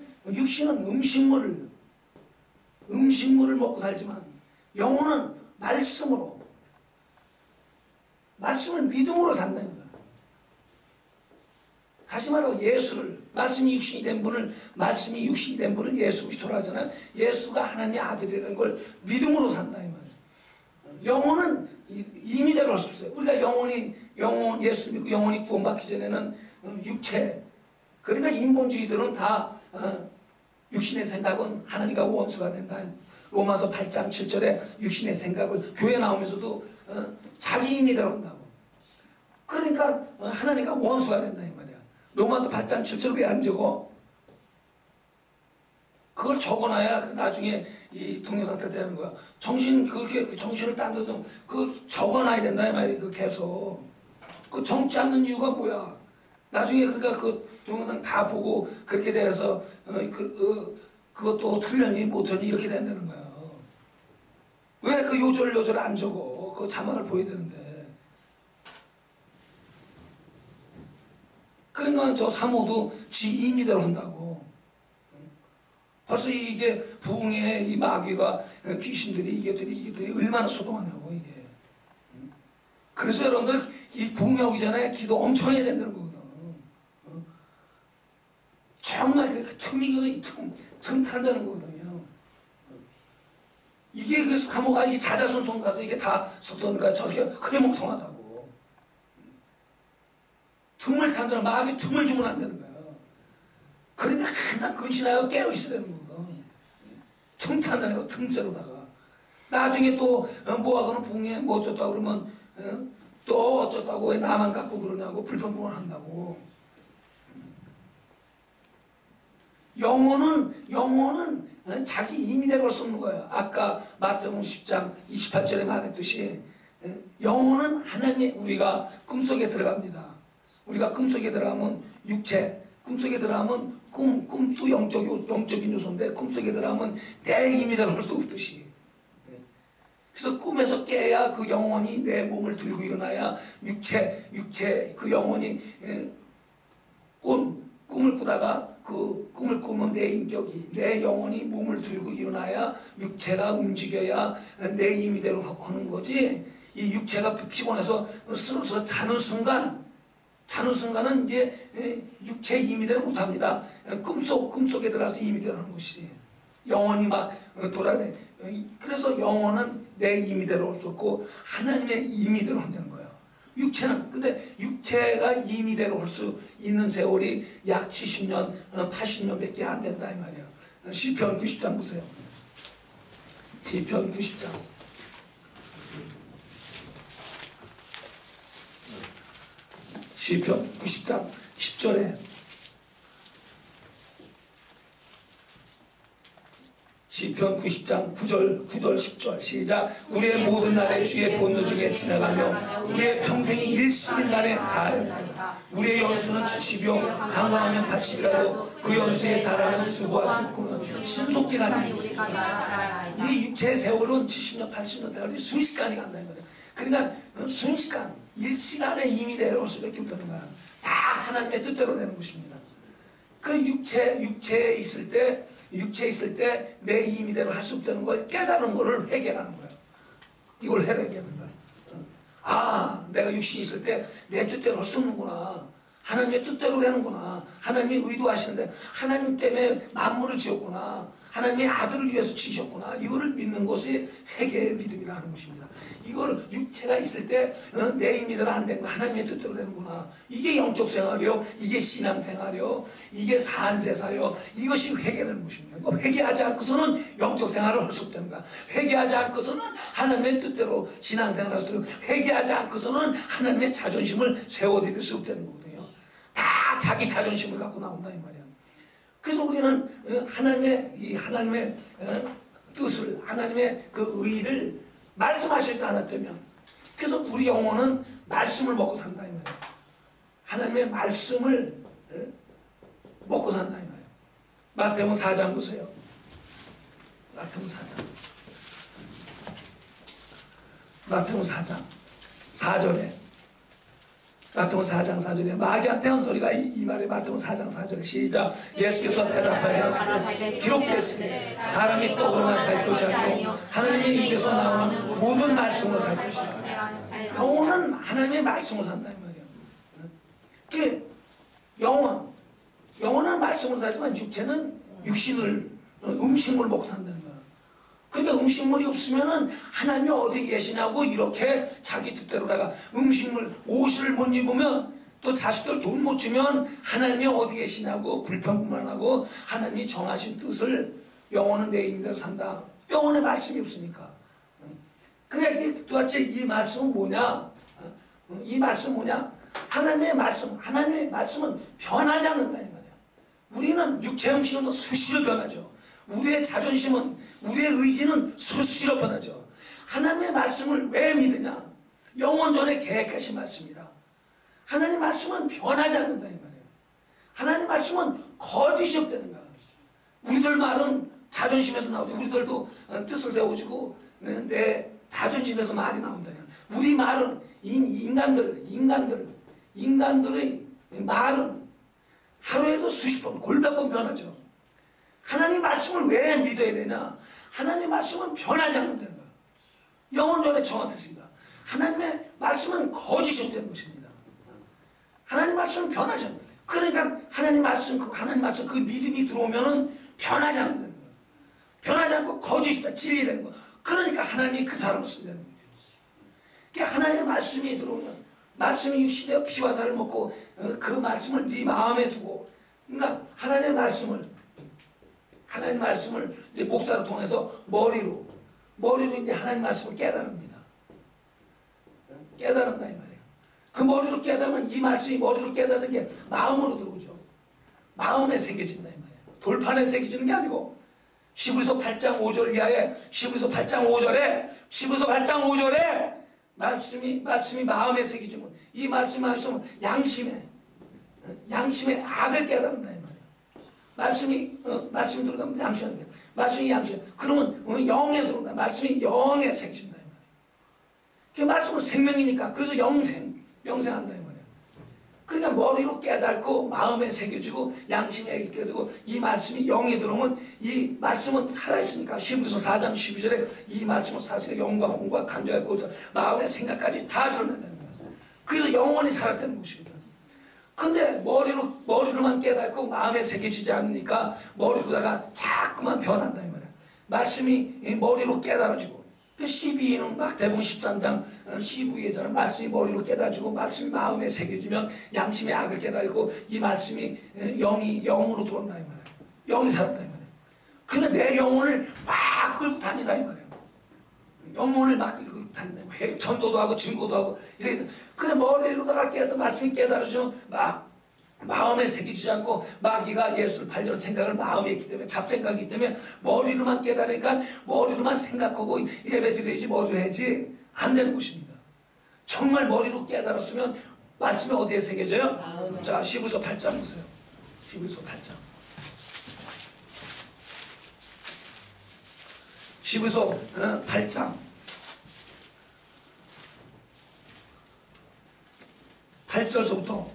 음식물을 먹고 살지만 영혼은 말씀을 믿음으로 산다는 거예요. 다시 말하면 말씀이 육신이 된 분을 예수 그리스도라 하잖아요. 예수가 하나님의 아들이라는 걸 믿음으로 산다 이 말이에요. 영혼은 임의대로 할 수 없어요. 우리가 예수 믿고 영혼이 구원받기 전에는 육체, 그러니까 인본주의들은 다 육신의 생각은 하나님과 원수가 된다. 로마서 8장 7절에 육신의 생각을 교회 나오면서도 자기 임의대로 한다고. 그러니까 하나님과 원수가 된다 이 말이야. 로마서 8장 7절 왜 안 적어? 그걸 적어놔야 나중에 이 동영상 때 되는 거야. 정신을 딴 데도 적어놔야 된다 이 말이야. 계속. 적지 않는 이유가 뭐야? 나중에 그러니까 동영상 다 보고 그렇게 돼서 그것도 틀렸니 못했니 이렇게 된다는 거예요. 왜 요절 안 적어? 그 자막을 보여야 되는데. 그러니까 저 사모도 지 임의대로 한다고. 벌써 이게 부흥의 이 마귀가 귀신들이 이게들이 얼마나 소동하냐고 이게. 그래서 여러분들 이 부흥이 오기 전에 기도 엄청 해야 된다는 거거든. 정말 그 틈 탄다는 거거든요. 이게 그래서 감옥가 이 자자손손 가서 이게 다 섰던가 저렇게 흐레멍텅하다고. 틈을 탄다는 마귀 틈을 주면 안 되는 거예요. 그러니까 항상 근신하여 깨어 있어야 되는 거거든. 틈 탄다는 거 틈새로다가. 나중에 또 뭐하고는 부흥에 뭐 어쩌다고 그러면 또 어쩌다고 왜 나만 갖고 그러냐고 불평불만 한다고. 영혼은 자기 임의대로 할 수 없는 거예요. 아까 마태복음 10장 28절에 말했듯이 영혼은 하나님의, 우리가 꿈속에 들어갑니다. 우리가 꿈속에 들어가면 육체, 꿈속에 들어가면 꿈도 영적인 요소인데 꿈속에 들어가면 내 임의대로 할 수 없듯이. 그래서 꿈에서 깨야 그 영혼이 내 몸을 들고 일어나야 육체 그 영혼이 꿈을 꾸다가 그 꿈을 꾸면 내 인격이, 내 영혼이 몸을 들고 일어나야 육체가 움직여야 내 임의대로 하는 거지. 이 육체가 피곤해서 쓰러져 자는 순간은 이제 육체의 임의대로 못합니다. 꿈속에 들어가서 임의대로 하는 것이. 영혼이 막 돌아다니. 그래서 영혼은 내 임의대로 할 수 없고 하나님의 임의대로 한다는 거예요. 근데 육체가 임의대로 할 수 있는 세월이 약 70년, 80년 밖에 안 된다 이 말이에요. 시편 90장 보세요. 시편 90장. 시편 90장 10절에 시편 90장 9절 10절 시작. 우리의 모든 날에 주의 본능 중에 지나가며 우리의 평생이 일시일간에 다하였나이다. 우리의 연수는 70이요 강건하면 80이라도 그 연수에 자라는 수고와 슬픔은 신속히 가니. 이 육체의 세월은 70년 80년 세월이 순식간이 간다 이 말이야. 그러니까 순식간 일시간에 임의대로 할 수밖에 없다는 거야. 다 하나님의 뜻대로 되는 것입니다. 그 육체에 있을 때 내 임의대로 할 수 없다는 걸 깨달은 거를 회개하는 거예요. 이걸 회개하는 거예요. 내가 육신이 있을 때 내 뜻대로 할 수 없는구나. 하나님의 뜻대로 되는구나. 하나님이 의도하시는데 하나님 때문에 만물을 지었구나. 하나님의 아들을 위해서 주셨구나. 이거를 믿는 것이 회개의 믿음이라 하는 것입니다. 이걸 육체가 있을 때 내 힘이대로 안 되는 거 하나님의 뜻대로 되는구나. 이게 영적 생활이요. 이게 신앙 생활이요. 이게 사안제사요. 이것이 회개라는 것입니다. 회개하지 않고서는 영적 생활을 할 수 없다는 거야. 회개하지 않고서는 하나님의 뜻대로 신앙 생활을 할 수 없고, 회개하지 않고서는 하나님의 자존심을 세워드릴 수 없다는 거거든요. 다 자기 자존심을 갖고 나온다 이 말이야. 그래서 우리는 하나님의 뜻을, 하나님의 그 의를 말씀하시지 않았다면, 그래서 우리 영혼은 말씀을 먹고 산다 이 말이에요. 하나님의 말씀을 먹고 산다 이 말이에요. 마태복음 4장 보세요. 마태복음 4장. 마태복음 4장 4절에, 마태복음 4장 4절에 마귀한테 한 소리가 이 말에 마태복음 4장 4절에 시작. 예수께서 대답하여 이르시되 기록되었으니 사람이 떡으로만 살 것이 아니고 하나님의 입에서 나오는 모든 말씀으로 살 것이다. 영혼은 하나님의 말씀으로 산다 이 말이에요. 그 영혼은 말씀으로 살지만 육체는 육신을, 음식물을 먹고 산다는 거예요. 근데 음식물이 없으면은 하나님이 어디 계시냐고 이렇게 자기 뜻대로다가 음식물, 옷을 못 입으면, 또 자식들 돈 못 주면 하나님이 어디 계시냐고 불평불만하고 하나님이 정하신 뜻을, 영혼은 내 임대로 산다. 영혼의 말씀이 없으니까. 그래, 도대체 이 말씀은 뭐냐? 이 말씀은 뭐냐? 하나님의 말씀은 변하지 않는다 이 말이야. 우리는 육체 음식으로 수시로 변하죠. 우리의 자존심은, 우리의 의지는 수시로 변하죠. 하나님의 말씀을 왜 믿으냐? 영원전에 계획하신 말씀이라. 하나님 말씀은 변하지 않는다 이 말이에요. 하나님 말씀은 거짓이 없다는 거야. 우리들 말은 자존심에서 나오죠. 우리들도 뜻을 세워주고 내 자존심에서 말이 나온다는 거야. 우리 말은 인간들의 말은 하루에도 수십 번, 골몇 번 변하죠. 하나님 말씀을 왜 믿어야 되냐? 하나님 말씀은 변하지 않는다는 거예요. 영원전에 정확했습니다. 하나님의 말씀은 거짓이 없다는 것입니다. 하나님 말씀은 변하지 않는다. 그러니까 하나님 말씀 그 믿음이 들어오면은 변하지 않는다는 거예요. 변하지 않고 거짓이다, 진리라는 거예요. 그러니까 하나님이 그 사람을 쓴다는 거예요. 그러니까 하나님의 말씀이 들어오면, 말씀이 육신의 피와 살을 먹고 그 말씀을 네 마음에 두고, 그러니까 하나님의 말씀을 이제 목사를 통해서 머리로 이제 하나님 말씀을 깨달습니다. 깨달은다 이 말이에요. 그 머리로 깨달으면, 이 말씀이 머리로 깨달은 게 마음으로 들어오죠. 마음에 새겨진다 이 말이에요. 돌판에 새겨지는 게 아니고, 히브리서 8장 5절 이하에, 히브리서 8장 5절에 말씀이 마음에 새겨지면, 이 말씀은 양심에 악을 깨달은다 이 말이에요. 말씀이 들어가면 말씀이 양심. 그러면 영에 들어온다. 말씀이 영에 새겨진다 이 말이에요. 그 말씀은 생명이니까, 그래서 영생한다 이 말이에요. 그러니까 머리로 깨닫고 마음에 새겨지고 양심에 있게 되고, 이 말씀이 영에 들어오면 이 말씀은 살아있으니까, 히브리서 4장 12절에 이 말씀은 살아있으니까 영과 혼과 간절할 곳, 마음의 생각까지 다 드러낸다는 거예요. 그래서 영원히 살았다는 것입니다. 근데 머리로만 깨닫고 마음에 새겨지지 않으니까 머리로다가 자꾸만 변한다 이 말이야. 말씀이 머리로 깨달아지고, 그 12는 마태복음 13장 12에서는 말씀이 머리로 깨달아지고 말씀이 마음에 새겨지면 양심의 악을 깨달고, 이 말씀이 영으로 들어온다 이 말이야. 영이 살았다 이 말이야. 그래 내 영혼을 막 끌고 다닌다 이 말이야. 영혼을 막 끌고 다닌다. 전도도 하고 증거도 하고 이렇게. 그래 머리로다가 말씀이 깨달아지면 막 마음에 새기지 않고, 마귀가 예수를 팔려는 생각을 마음에 있기 때문에, 잡생각이기 때문에 머리로만 깨달으니까 머리로만 생각하고 예배 드려야지, 머리로 해야지 안 되는 것입니다. 정말 머리로 깨달았으면 말씀이 어디에 새겨져요? 자, 히브리서 8장 보세요. 히브리서 8장. 히브리서 8장 8절서부터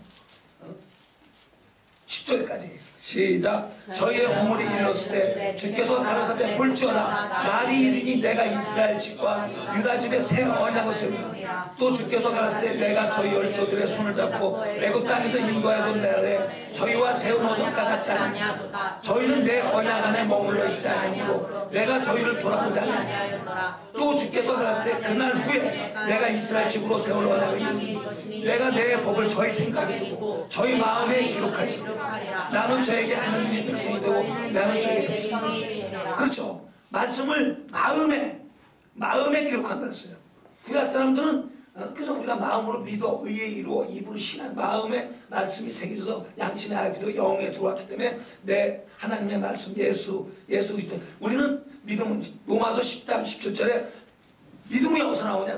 10절까지 시작. 저희의 허물이 일렀을 때 주께서 가라사대 볼지어다. 말이 이르니 내가 이스라엘 집과 유다 집에 새 언약을 세우리라. 또 주께서 가라사대 내가 저희 열조들의 손을 잡고 애굽 땅에서 인도하던 날에 저희와 세운 언약과 같지 아니하니 저희는 내 언약 안에 머물러 있지 아니하므로 내가 저희를 돌아보지 아니하니 또 주께서 가라사대 그날 후에 내가 이스라엘 집으로 세울 언약을 이루니 내가 내 법을 저희 생각에 두고 저희 마음에 기록하였으며 나는 저에게 하나님의 백성이 되고 나는 저에게 백성이 되리라. 그렇죠. 말씀을 마음에 기록한다 그랬어요. 구약 사람들은 그래서 우리가 마음으로 믿어 의에 이루어 입으로 신한 마음에 말씀이 새겨져서 양심에 알기도 영에 들어왔기 때문에 내 하나님의 말씀 예수 그리스도 우리는 믿음은 로마서 10장 17절에 믿음이 어디서 나오냐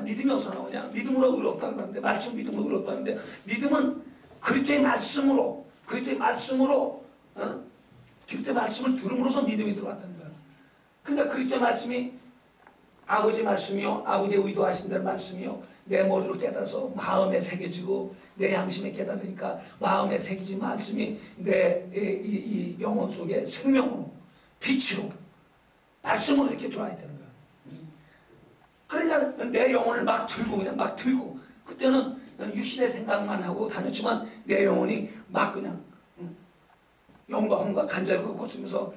믿음으로 의롭다고 하는데 말씀 믿음으로 의롭다고 하는데 믿음은 그리스도의 말씀으로 그리스도의 말씀을 들음으로써 믿음이 들어왔다는 거예요. 그러니까 그리스도의 말씀이 아버지의 말씀이요 아버지의 의도하신 대로 말씀이요 내 머리로 깨달아서 마음에 새겨지고 내 양심에 깨달으니까 마음에 새겨진 말씀이 내 이 영혼 속에 생명으로 빛으로 말씀으로 이렇게 들어와 있다는 거예요. 그러니까 내 영혼을 막 들고 그때는 육신의 생각만 하고 다녔지만 내 영혼이 막 그냥 영과 혼과 간절하고 고치면서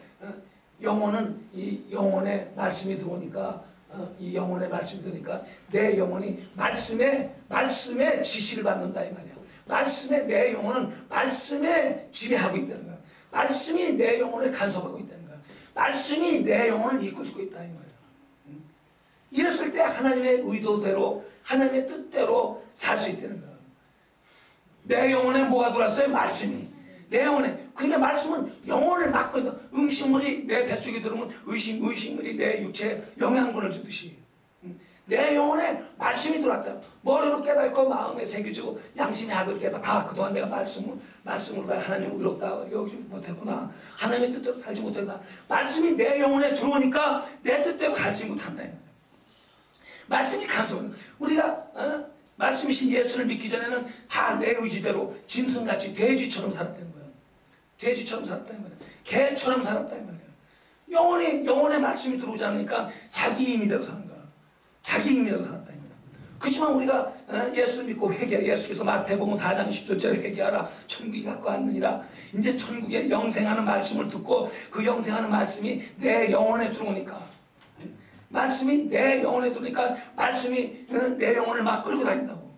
영혼은 이 영혼의 말씀이 들어오니까 이 영혼의 말씀이 들으니까 내 영혼이 말씀의 지시를 받는다 이 말이야. 내 영혼은 말씀에 지배하고 있다는 거야. 말씀이 내 영혼을 간섭하고 있다는 거야. 말씀이 내 영혼을 이끌고 있다 이 말이야. 이랬을 때 하나님의 의도대로 하나님의 뜻대로 살 수 있다는 거야. 내 영혼에 뭐가 들어왔어요? 말씀이. 내 영혼에. 그러니까 말씀은 영혼을 막거든. 음식물이 내 뱃속에 들어오면 음식물이 내 육체에 영양분을 주듯이. 내 영혼에 말씀이 들어왔다. 머리로 깨닫고 마음에 새겨지고 양심의 합을 깨닫고 그동안 내가 말씀으로 하나님 의롭다 여기 못했구나. 하나님의 뜻대로 살지 못했구나. 말씀이 내 영혼에 들어오니까 내 뜻대로 살지 못한다. 말씀이 간섭은 우리가 말씀이신 예수를 믿기 전에는 다 내 의지대로 짐승같이 돼지처럼 살았다는 거예요. 돼지처럼 살았다 이 말이에요. 개처럼 살았다 이 말이에요. 영혼의 말씀이 들어오지 않으니까 자기 임의대로 사는 거야. 자기 임의대로 살았다 이 말이에요. 그렇지만 우리가 예수를 믿고 예수께서 마태복음 4장 10절에 회개하라 천국이 갖고 왔느니라. 이제 천국에 영생하는 말씀을 듣고 그 영생하는 말씀이 내 영혼에 들어오니까 말씀이 내 영혼에 들어오니까 말씀이 내 영혼을 막 끌고 다닌다고.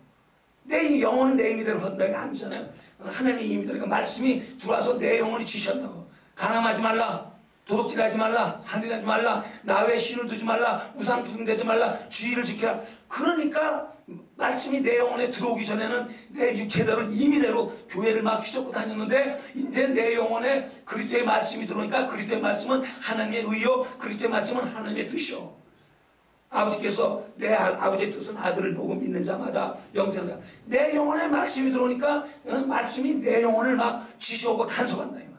내 영혼은 내 임의대로 한다는 게 아니잖아요. 하나님의 임의대로 말씀이 들어와서 내 영혼이 지시한다고. 간음하지 말라, 도둑질하지 말라, 살인하지 말라, 나 외에 신을 두지 말라, 우상 숭배하지 말라, 주의를 지켜라. 그러니까 말씀이 내 영혼에 들어오기 전에는 내 육체대로 임의대로 교회를 막 휘젓고 다녔는데 이제 내 영혼에 그리스도의 말씀이 들어오니까 그리스도의 말씀은 하나님의 의요 그리스도의 말씀은 하나님의 뜻이요. 아버지께서 내 아버지의 뜻은 아들을 보고 믿는 자마다 영생을 한다. 내 영혼에 말씀이 들어오니까 말씀이 내 영혼을 막 지시하고 간섭한다 이 말이야.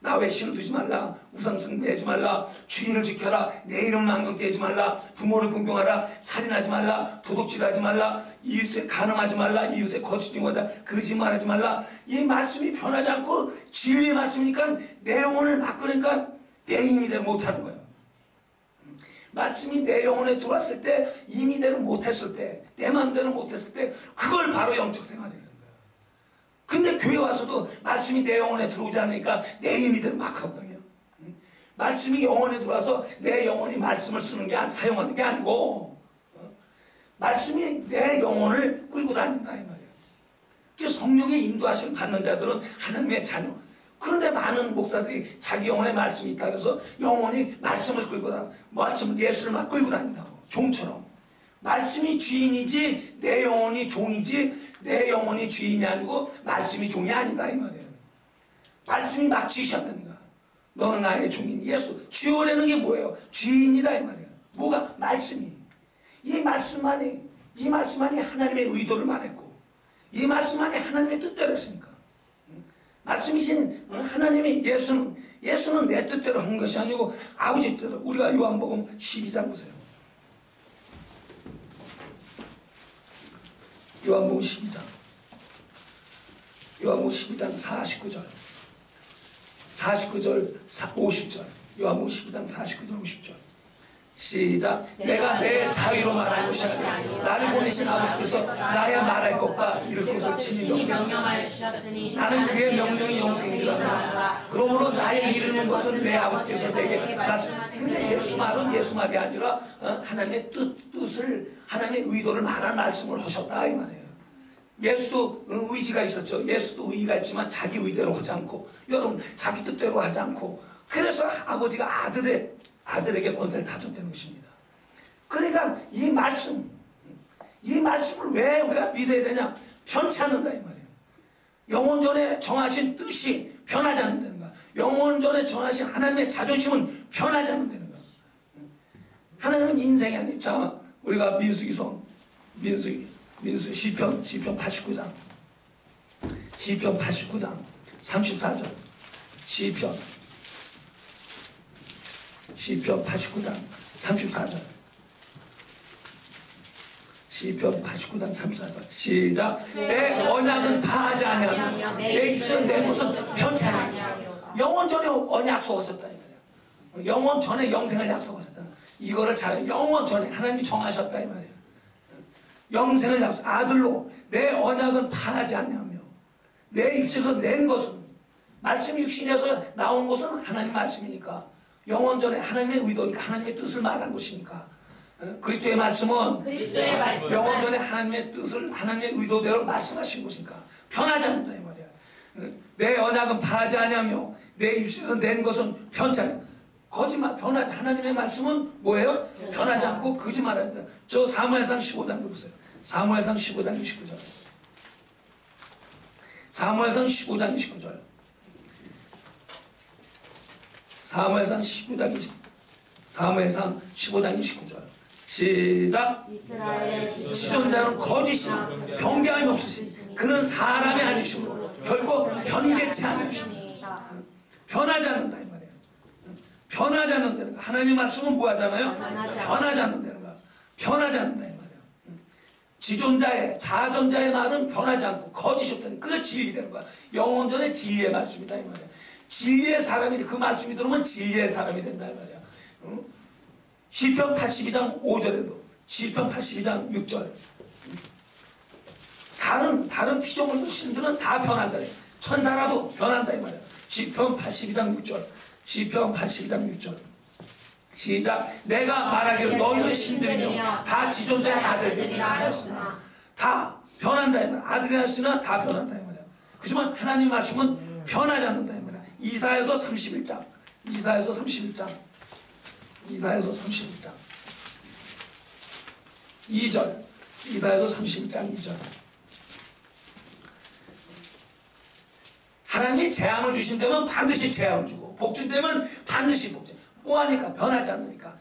나 외에 신을 두지 말라, 우상 숭배하지 말라, 주의를 지켜라, 내 이름 망령 깨지 말라, 부모를 공경하라, 살인하지 말라, 도둑질하지 말라, 이웃에 간음하지 말라, 이웃에 거짓이 뭐다, 거짓말하지 말라. 이 말씀이 변하지 않고 진리의 말씀이니까 내 영혼을 막 끄니까 내 임의대로 못하는 거예요. 말씀이 내 영혼에 들어왔을 때 임의대로 못했을 때 내 마음대로 못했을 때 그걸 바로 영적 생활이라는 거야. 근데 교회 와서도 말씀이 내 영혼에 들어오지 않으니까 내 임의대로 막 하거든요. 말씀이 영혼에 들어와서 내 영혼이 말씀을 쓰는 게 사용하는 게 아니고 말씀이 내 영혼을 끌고 다닌다 이 말이에요. 그래서 성령의 인도하심을 받는 자들은 하나님의 자녀. 그런데 많은 목사들이 자기 영혼에 말씀이 있다 그래서 영혼이 말씀을 끌고 다니고 말씀을 예수를 막 끌고 다닌다고 종처럼. 말씀이 주인이지 내 영혼이 종이지 내 영혼이 주인이 아니고 말씀이 종이 아니다 이 말이에요. 말씀이 막 지시한다는 거야. 너는 나의 종인 예수. 주요라는 게 뭐예요? 주인이다 이 말이에요. 뭐가? 말씀이. 이 말씀만이 하나님의 의도를 말했고 이 말씀만이 하나님의 뜻대로 했으니까. 말씀이신 하나님의 예수는 내 뜻대로 한 것이 아니고 아버지 뜻대로. 우리가 요한복음 12장 보세요. 요한복음 12장 49절 50절 요한복음 12장 49절 50절 시작. 내가 내 자유로 말할 것이 아니라 나를 보내신 아버지께서 나야 말할 것과 이를 것을 친히 명령하셨으니 나는 그의 명령이 영생인 줄 아노라. 그러므로 나의 이르는 것은 내 아버지께서 내게 말씀. 근데 예수 말은 예수 말이 아니라 하나님의 뜻을, 하나님의 의도를 말할 말씀을 하셨다 이 말이에요. 예수도 의지가 있었죠. 예수도 의의가 있지만 자기 의대로 하지 않고, 여러분 자기 뜻대로 하지 않고, 그래서 아버지가 아들에게 권세를 다 줬다는 것입니다. 그러니까 이 말씀을 왜 우리가 믿어야 되냐? 변치 않는다 이 말이에요. 영원전에 정하신 뜻이 변하지 않는다는 거야. 영원전에 정하신 하나님의 자존심은 변하지 않는다는 거야. 하나님은 인생이 아니에요. 자, 우리가 민수기 시편 89장 34절 시편 89장 34절 시편 89장 34절 시작. 내 언약은 파하지 아니하며 내 입술은 내 것은 변치 아니하며. 영원 전에 언약 약속하셨다 이 말이야. 영원 전에 영생을 약속하셨다. 이거를 잘 영원 전에 하나님이 정하셨다 이 말이야. 영생을 약속, 아들로 내 언약은 파하지 아니하며 내 입술에서 낸 것은, 말씀이 육신에서 나온 것은 하나님 말씀이니까, 영원 전에 하나님의 의도니까, 하나님의 뜻을 말한 것이니까, 그리스도의 말씀은 영원 전에 하나님의 뜻을, 하나님의 의도대로 말씀하신 것이니까 변하지 않는다 이 말이야. 내 언약은 파하지 아니하며 내 입술에서 낸 것은 변치 않아. 거짓말, 변하지. 하나님의 말씀은 뭐예요? 변하지 않고 거짓말한다. 저 사무엘상 15장 들으세요. 사무엘상 15장 29절. 사무엘상 15장 29절. 사무엘상 15장 29절. 시작. 지존자는 거짓이나 변개함이 없으시니 그는 사람이 아니시므로 결코 변개치 않으십니다. 변하지 않는다 이 말이에요. 변하지 않는다는 거. 하나님 말씀은 뭐 하잖아요? 변하지 않는다는 거. 변하지 않는다 이 말이에요. 지존자의, 자존자의 말은 변하지 않고 거짓이 없다는, 그게 진리되는 거야. 영원전의 진리의 말씀이다 이 말이야. 진리의 사람이, 그 말씀이 들으면 진리의 사람이 된다 이 말이야. 시편 82장 5절에도, 시편 82장 6절, 다른 피조물도 신들은 다 변한다. 천사라도 변한다 이 말이야. 시편 82장 6절, 시편 82장 6절 시작. 내가 말하기를 너희는 신들이며 다 지존자의 아들들이라 하였으나, 다 변한다 이 말이야. 아들이 하였으나 다 변한다 이 말이야. 그렇지만 하나님 말씀은 변하지 않는다 이 말이야. 이사야서 31장 2절, 이사야서 31장 2절. 하나님이 재앙을 주신다면 반드시 재앙을 주고, 복 준다면 반드시 복 줘. 뭐하니까? 변하지 않으니까.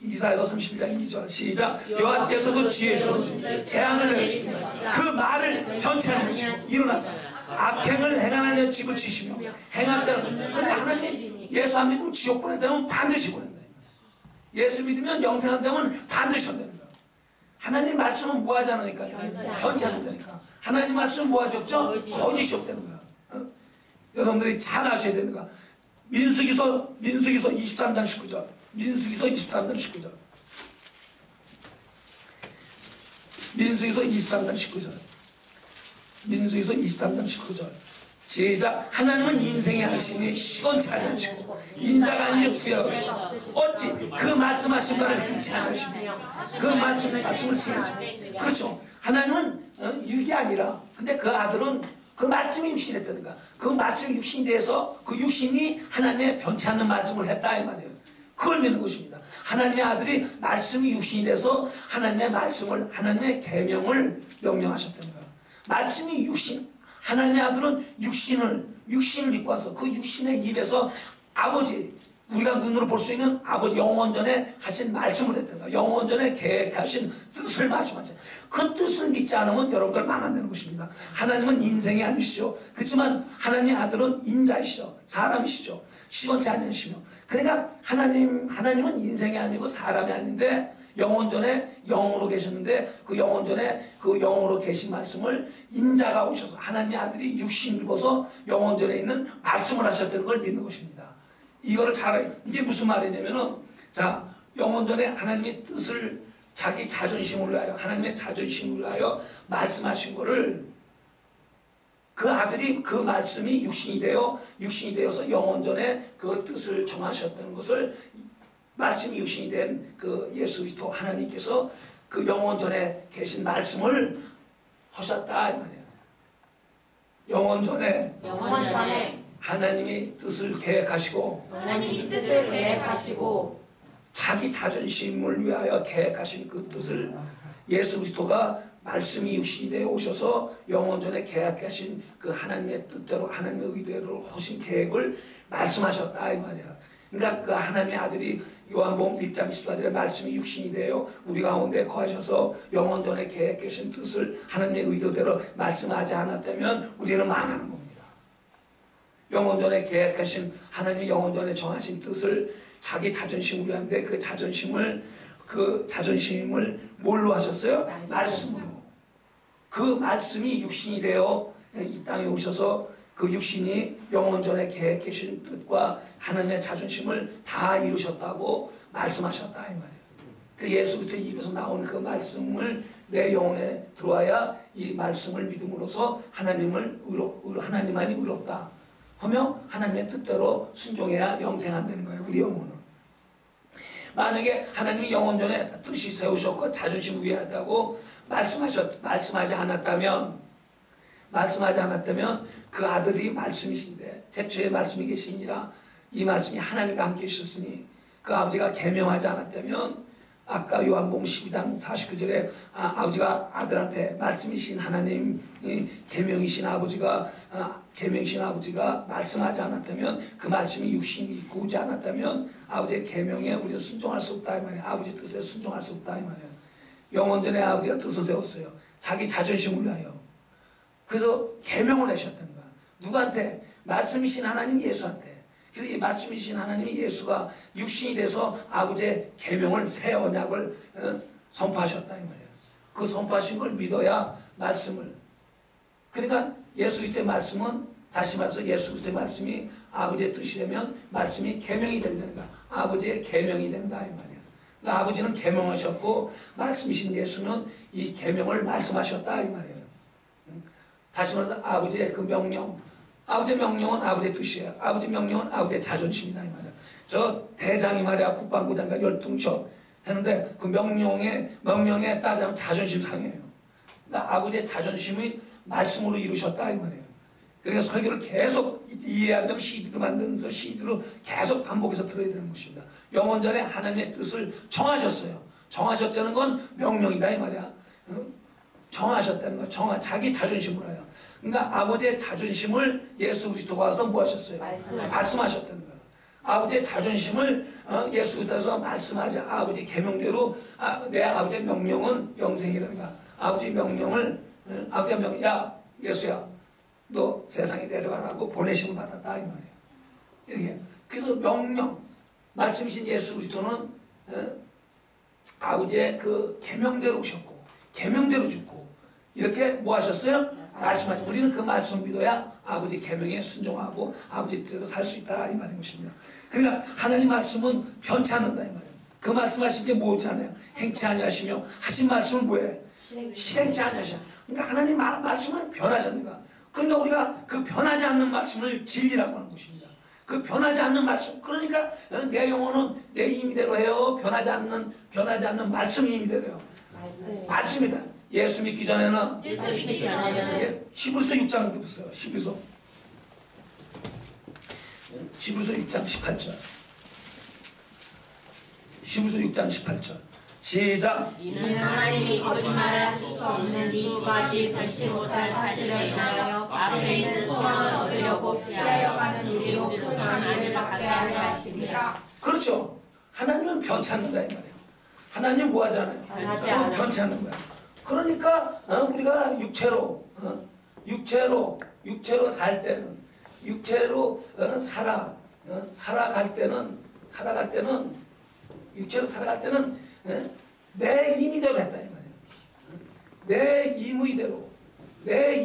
이사야서 31장 2절 시작. 여호와께서도 지혜로우시고 재앙을 내리시고 그 말을 변치 않으시고 일어나서 악행을 행하는 집을 지시며 행악자는, 그래 하나님 예수 안 믿으면 지옥 보낸다면 반드시 보낸다. 예수 믿으면 영생한다면 반드시 한다는 거야. 하나님 말씀은 뭐하지 않으니까요? 변치 않는다니까. 하나님 말씀은 뭐하지 없죠? 거짓이 없다는 거야. 여러분들이 잘 아셔야 되는 거야. 민수기서 23장 19절. 민수기서 23장 19절. 민수기서 23장 19절. 민수기서 23장 19절. 시작. 하나님은 인생의 하시니 시건치 아니하시고 인자가 아니니 후회하시고 어찌 그 말씀하신 바를 행치 않으시며 그 말씀을 시행하시고. 그렇죠. 하나님은 육이 아니라, 근데 그 아들은 그 말씀이 육신이 됐다는 거야. 그 말씀이 육신이 돼서 그 육신이 하나님의 변치 않는 말씀을 했다 이 말이에요. 그걸 믿는 것입니다. 하나님의 아들이 말씀이 육신이 돼서 하나님의 말씀을, 하나님의 계명을 명령하셨다는 거야. 말씀이 육신, 하나님의 아들은 육신을 입고 와서 그 육신의 입에서 아버지, 우리가 눈으로 볼 수 있는 아버지 영원전에 하신 말씀을 했던 거야. 영원전에 계획하신 뜻을 말씀하죠. 그 뜻을 믿지 않으면 여러분들 망한다는 것입니다. 하나님은 인생이 아니시죠. 그렇지만 하나님의 아들은 인자이시죠. 사람이시죠. 시건치 아니시며. 그러니까 하나님은 인생이 아니고 사람이 아닌데 영원전에 영으로 계셨는데, 그 영원전에 그 영으로 계신 말씀을 인자가 오셔서 하나님의 아들이 육신을 입어서 영원전에 있는 말씀을 하셨다는 걸 믿는 것입니다. 이거를 잘, 이게 무슨 말이냐면은, 자, 영원전에 하나님의 뜻을 자기 자존심을 위하여, 하나님의 자존심을 위하여 말씀하신 거를 그 아들이 그 말씀이 육신이 되어서 영원전에 그 뜻을 정하셨다는 것을, 말씀이 육신이 된 그 예수 그리스도 하나님께서 그 영원전에 계신 말씀을 하셨다 이 말이에요. 영원전에 하나님이 뜻을 계획하시고 자기 자존심을 위하여 계획하신 그 뜻을 예수 그리스도가 말씀이 육신이 되어 오셔서 영원전에 계획하신 그 하나님의 뜻대로, 하나님의 의대로 하신 계획을 말씀하셨다 이 말이야. 그러니까 그 하나님의 아들이 요한복음 1장 14절에 말씀이 육신이 되어 우리 가운데 거하셔서 영원전에 계획하신 뜻을 하나님의 의도대로 말씀하지 않았다면 우리는 망하는 겁니다. 영원전에 계획하신 하나님이 영원전에 정하신 뜻을 자기 자존심을 위한데 그 자존심을 뭘로 하셨어요? 말씀으로. 그 말씀이 육신이 되어 이 땅에 오셔서 그 육신이 영원전에 계획하신 뜻과 하나님의 자존심을 다 이루셨다고 말씀하셨다 이 말이에요. 그 예수 그리스도의 입에서 나온 그 말씀을 내 영혼에 들어와야 이 말씀을 믿음으로써 하나님만이 의롭다 하며 하나님의 뜻대로 순종해야 영생한다는 거예요. 우리 영혼은. 만약에 하나님이 영원전에 뜻이 세우셨고 자존심 위하다고 말씀하지 않았다면 그 아들이 말씀이신데 태초에 말씀이 계시니라 이 말씀이 하나님과 함께 있었으니 그 아버지가 계명하지 않았다면 아까 요한복음 12장 49절에 아버지가 아들한테 말씀이신 하나님 계명이신 아버지가 말씀하지 않았다면 그 말씀이 육신이 입고 오지 않았다면 아버지의 계명에 우리는 순종할 수 없다 이 말이에요. 아버지 뜻에 순종할 수 없다 이 말이에요. 영원전에 아버지가 뜻을 세웠어요. 자기 자존심을 위하여. 그래서 계명을 하셨다는 거야. 누구한테? 말씀이신 하나님 예수한테. 그래서 이 말씀이신 하나님이 예수가 육신이 돼서 아버지의 계명을 새 언약을 선포하셨다 이 말이에요. 그 선포하신 걸 믿어야 말씀을. 그러니까 예수 그리스도의 말씀은 다시 말해서 예수 그리스도의 말씀이 아버지의 뜻이라면 말씀이 계명이 된다는 거야. 아버지의 계명이 된다 이 말이에요. 그러니까 아버지는 계명하셨고 말씀이신 예수는 이 계명을 말씀하셨다 이 말이에요. 다시 말해서 아버지의 그 명령, 아버지의 명령은 아버지의 뜻이에요. 아버지의 명령은 아버지의 자존심이다 이 말이에요. 저 대장이 말이야 국방부 장관 열등쇼 했는데 그 명령에 따르면 자존심 상해요. 그러니까 아버지의 자존심이 말씀으로 이루셨다 이 말이에요. 그러니까 설교를 계속 이해한다면 CD로 만들면서 CD로 계속 반복해서 들어야 되는 것입니다. 영원전에 하나님의 뜻을 정하셨어요. 정하셨다는 건 명령이다 이 말이야. 정하셨다는 거, 자기 자존심으로 해요. 그러니까 아버지의 자존심을 예수 그리스도가 와서 뭐 하셨어요? 말씀하셨다는 거예요. 아버지의 자존심을 예수 그리스도에서 말씀하자. 아버지 계명대로 내 아버지의 명령은 영생이라는 거야. 아버지 명령을 아버지의 명령, 야 예수야 너 세상에 내려가라고 보내심을 받았다 이 말이에요. 이렇게. 그래서 명령, 말씀이신 예수 그리스도는 아버지의 그 계명대로 오셨고 계명대로 죽고 이렇게 뭐 하셨어요? 말씀하셨어요. 우리는 그 말씀을 믿어야 아버지 계명에 순종하고 아버지 뜻대로 살 수 있다 이 말인 것입니다. 그러니까 하나님 말씀은 변치 않는다 이 말이에요. 그 말씀하신 게 뭐잖아요. 행치 아니하시며 하신 말씀을 뭐해? 실행치 아니하셔. 그러니까 하나님 말씀은 변하지 않는 거야. 그러니까 우리가 그 변하지 않는 말씀을 진리라고 하는 것입니다. 그 변하지 않는 말씀. 그러니까 내 영혼은 내 임의대로 해요. 변하지 않는 말씀이 임의대로 해요. 말씀이다. 예수 믿기 전에는 히브리서 6장부터 보세요. 히브리서 6장 18절. 히브리서 6장 18절. 시작. 이는 하나님이 거짓말을 하실 수 없는 이유까지 변치 못할 사실로 인하여 앞에 있는 소망을 얻으려고 피하여 가는 우리로 큰 안위를 받게 하려 하십니다. 그렇죠. 하나님은 변치 않는다 이 말이에요. 하나님 뭐 하잖아요. 변치 않는 거야. 그러니까 우리가 육체로 살 때는 육체로 살아갈 때는 육체로 살아갈 때는 내 임의대로 했다 이 말이에요. 내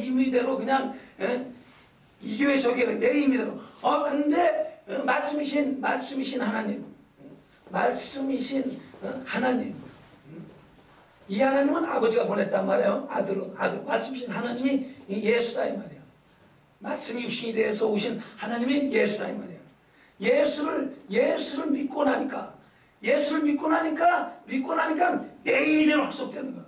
임의대로 그냥 이 교회 저 교회 내 임의대로. 근데 말씀이신 하나님, 말씀이신 하나님, 이 하나님은 아버지가 보냈단 말이에요. 아들 말씀이신 하나님이 예수다 이 말이에요. 말씀이 육신이 되어서 오신 하나님이 예수다 이 말이에요. 예수를 믿고 나니까 내 임의대로 확속되는 거예요.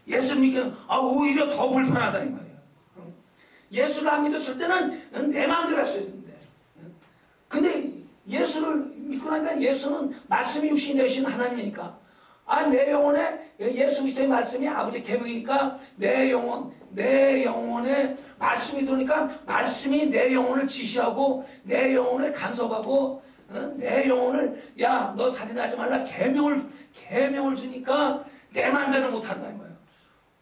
예수를 믿기는 오히려 더 불편하다 이 말이에요. 예수를 안 믿었을 때는 내 마음대로 할 수 있는데, 근데 예수를 믿고 나니까 예수는 말씀이 육신이 되신 하나님이니까, 내 영혼에 예수 그리스도의 말씀이 아버지 계명이니까 내 영혼에 말씀이 들어오니까 말씀이 내 영혼을 지시하고 내 영혼을 간섭하고 내 영혼을 야 너 살인하지 말라 계명을 주니까 내 마음대로 못한다 이 말이야.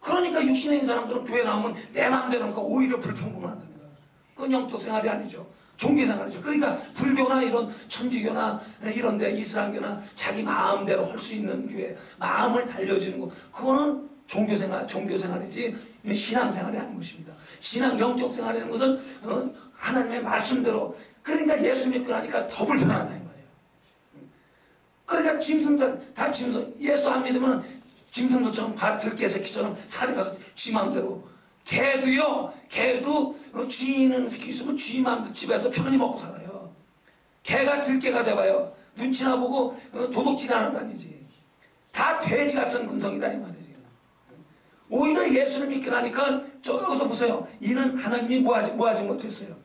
그러니까 육신에 있는 사람들은 교회 나오면 내 마음대로 하니까 오히려 불평불만한다는 거야. 그건 영적 생활이 아니죠. 종교 생활이죠. 그러니까 불교나 이런 천주교나 이런데 이슬람교나 자기 마음대로 할 수 있는 교회, 마음을 달려주는 거, 그거는 종교 생활이지 신앙 생활이 아닌 것입니다. 신앙 영적 생활이라는 것은 하나님의 말씀대로, 그러니까 예수 믿고 나니까 더 불편하다 이 말이에요. 그러니까 짐승들 다 예수 안 믿으면 짐승들처럼 들깨 새끼처럼 산에 가서 지 마음대로. 개도 쥐는 있으면 쥐 마음대로 집에서 편히 먹고 살아요. 개가 들깨가 돼봐요. 눈치나 보고 도둑질이 하나 다니지. 다 돼지 같은 근성이다 이 말이에요. 오히려 예수를 믿고 나니까 여기서 보세요. 이는 하나님이 뭐하지 못했어요.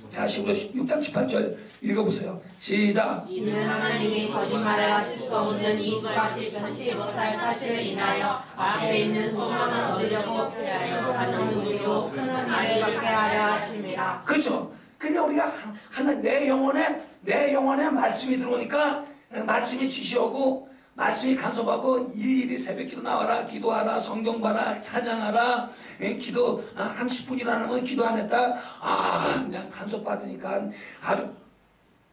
자, 6장 18절 읽어보세요. 시작. 이는 하나님이 거짓말을 하실 수 없는 이 두 가지 변치 못할 사실을 인하여 앞에 있는 소망을 얻으려고 피하여 가는 우리로 큰 은혜를 받게 하려 하심이라. 그렇죠. 그러니까 우리가 내 영혼에 말씀이 들어오니까 말씀이 지시하고 말씀이 간섭하고 일일이 새벽기도 나와라, 기도하라, 성경 봐라, 찬양하라, 기도 한 10분이라는 건 기도 안 했다, 그냥 간섭받으니까 아주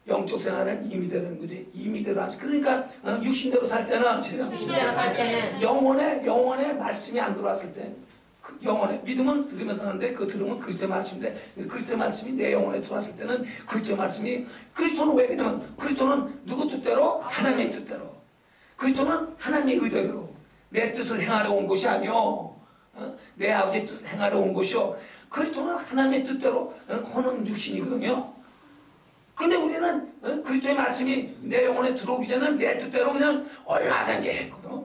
영적 생활은 임의대로는 거지. 임의대로 하지. 그러니까 육신대로 살 때는 영혼에 말씀이 안 들어왔을 때, 영혼에 믿음은 들으면서 하는데 그 들으면 그리스도의 말씀인데, 그리스도의 말씀이 내 영혼에 들어왔을 때는 그리스도의 말씀이, 그리스도는 왜 그러냐면 그리스도는 누구 뜻대로? 하나님의 뜻대로. 그리스도는 하나님의 의대로 내 뜻을 행하러 온 것이 아니요, 내 아버지의 뜻을 행하러 온 것이요. 그리스도는 하나님의 뜻대로 하는 육신이거든요. 근데 우리는 그리스도의 말씀이 내 영혼에 들어오기 전에는 내 뜻대로 그냥 얼마든지 했거든.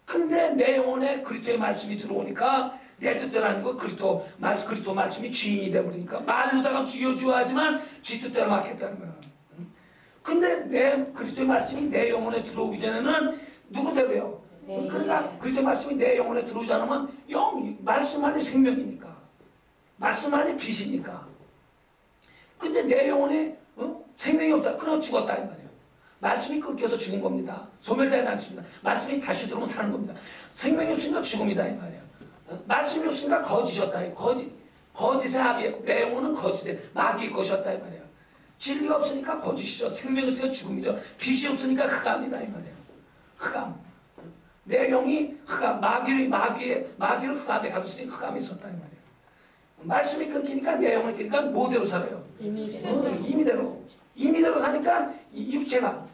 근데 내 영혼에 그리스도의 말씀이 들어오니까 내 뜻대로 아니고 그리스도 말씀이 주인이 되어버리니까 말로다가 주여주하지만 지 뜻대로 막 했다는 거야. 근데 그리스도의 말씀이 내 영혼에 들어오기 전에는 누구대로요? 그러니까 그리스도의 말씀이 내 영혼에 들어오지 않으면 말씀만이 생명이니까, 말씀만이 빛이니까. 근데 내 영혼에 생명이 없다. 그럼 죽었다 이 말이에요. 말씀이 끊겨서 죽은 겁니다. 소멸되지 않습니다. 말씀이 다시 들어오면 사는 겁니다. 생명이 없으니까 죽음이다 이 말이에요. 말씀이 없으니까 거짓이었다. 거짓의 합이에요. 내 영혼은 거짓의 마귀의 것이었다 이 말이에요. 진리가 없으니까 거짓이죠. 생명이 없으니까 죽음이죠. 빛이 없으니까 흑암이다 이 말이에요. 흑암. 내 영이 흑암, 마귀를 흑암에 가뒀으니까 흑암에 있었다 이 말이에요. 말씀이 끊기니까 내 영혼이 끊기니까 뭐대로 살아요? 임의대로 사니까 육체가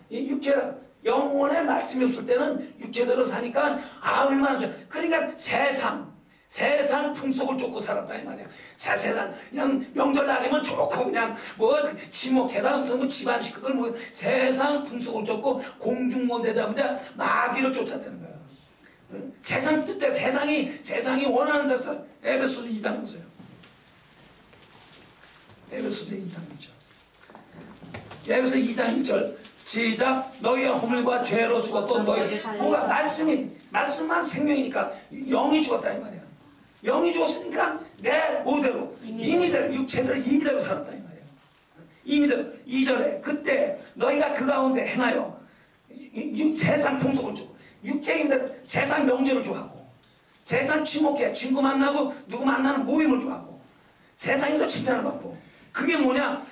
영혼에 말씀이 없을 때는 육체대로 사니까 얼마나 좋아. 그러니까 세상 풍속을 쫓고 살았다 이 말이야. 자, 세상 그냥 명절날이면 좋고 그냥 지목해라 무슨 집안 식구들 세상 풍속을 쫓고 공중모 대자보자 마귀를 쫓았다는 거야. 세상 뜻대 세상이 원하는 대로 살. 에베소서 2장 보세요. 에베소서 2장 1절. 에베소서 2장 1절. 시작. 너희의 허물과 죄로 죽었던 너희, 뭐가 말씀만 생명이니까 영이 죽었다 이 말이야. 영이 죽었으니까 내 모대로 임의대로 육체대로 임의대로 살았다 이 말이야. 임의대로. 2절에 그때 너희가 그 가운데 행하여 세상 풍속을 주고 육체의 임의대로 세상 명제를 좋아하고 세상 친목회 친구 만나고 누구 만나는 모임을 좋아하고 세상에서 칭찬을 받고, 그게 뭐냐?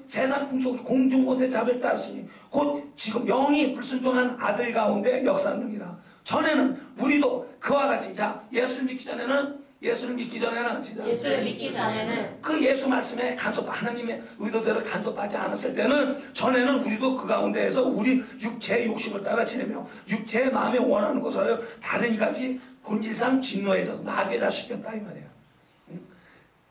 세상 풍속 공중곳에 잡을 따르시니 곧 지금 영이 불순종한 아들 가운데 역사하는 영이라. 전에는 우리도 그와 같이, 자, 예수를 믿기 전에는 예수를 믿기 전에는 그 예수 말씀에 하나님의 의도대로 간섭받지 않았을 때는 전에는 우리도 그 가운데에서 우리 육체의 욕심을 따라 지내며 육체의 마음에 원하는 것을 다른 이같이 본질상 진노해져서 나게 자식이었다 이 말이에요.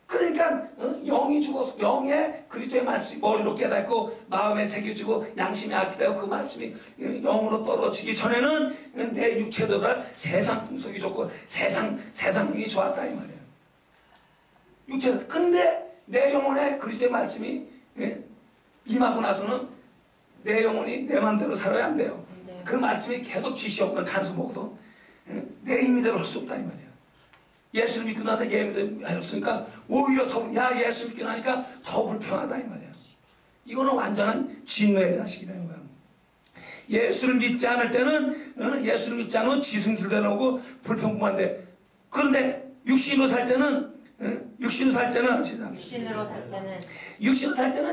그러니까 영이 죽어서 영의 그리스도의 말씀이 머리로 깨닫고 마음에 새겨지고 양심에 악기되고 그 말씀이 영으로 떨어지기 전에는 내 육체도다 세상 풍속이 좋고 세상이 좋았다 이 말이에요. 육체. 근데 내 영혼에 그리스도의 말씀이 임하고 나서는 내 영혼이 내 마음대로 살아야 안 돼요. 그 말씀이 계속 지시하거든 간섭하거든. 내 임의대로 할 수 없다 이 말이에요. 예수를 믿고 나서 예수를 했으니까 오히려 더 예수 믿고 나니까 더 불평하다 이 말이야. 이거는 완전한 진노의 자식이라는 거야. 예수를 믿지 않을 때는 예수를 믿지 않으면 지승질대로 오고 불평분한데, 그런데 육신으로 살 때는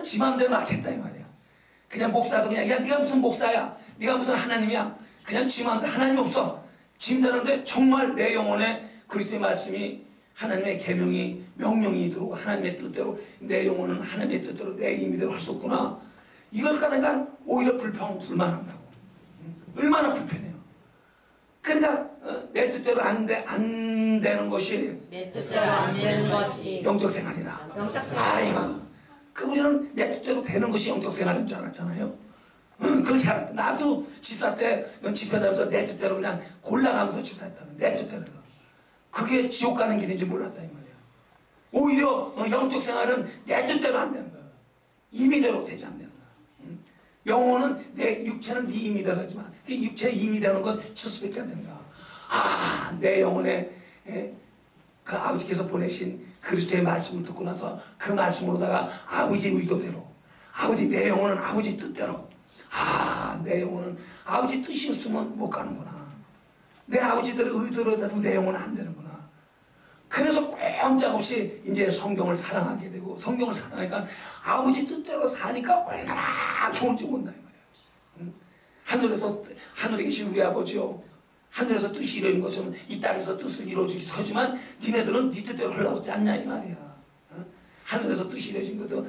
지 맘대로 하겠다 이 말이야. 그냥 목사도 그냥 야 네가 무슨 목사야, 네가 무슨 하나님이야, 그냥 지 맘대로 하나님 없어 짐되는데 정말 내 영혼에 그리스도의 말씀이 하나님의 계명이 명령이 들어오고 하나님의 뜻대로 내 영혼은 하나님의 뜻대로 내 임의대로 할 수 없구나. 이걸 까니까 오히려 불만한다고. 얼마나 불편해요. 그러니까 내 뜻대로 안 되는 것이 영적 생활이다. 아이고, 우리는 내 뜻대로 되는 것이 영적 생활인 줄 알았잖아요. 그렇게 알았다. 나도 집사 때 집회 다니면서 내 뜻대로 그냥 골라가면서 집사했다는 내 뜻대로. 그게 지옥 가는 길인지 몰랐다 이 말이야. 오히려 영적 생활은 내 뜻대로 안 되는 거야. 임의대로 되지 않는 거야. 영혼은 내 육체는 네 임의대로 하지만 그 육체의 임의되는 건 스스밖에 안 되는 거야. 아, 내 영혼에 그 아버지께서 보내신 그리스도의 말씀을 듣고 나서 그 말씀으로다가 아버지 의도대로, 아버지 내 영혼은 아버지 뜻대로, 내 영혼은 아버지 뜻이 없으면 못 가는구나. 내 아버지들의 의도대로 내 영혼은 안 되는구나. 그래서 꼼짝없이 이제 성경을 사랑하게 되고, 성경을 사랑하니까 아버지 뜻대로 사니까 얼마나 좋은지 본다 이 말이야. 하늘에 계신 우리 아버지요, 하늘에서 뜻이 이루어진 것처럼 이 땅에서 뜻을 이루어주기 서지만 니네들은 네 뜻대로 하려고 하지 않냐 이 말이야. 하늘에서 뜻이 이루어진 것도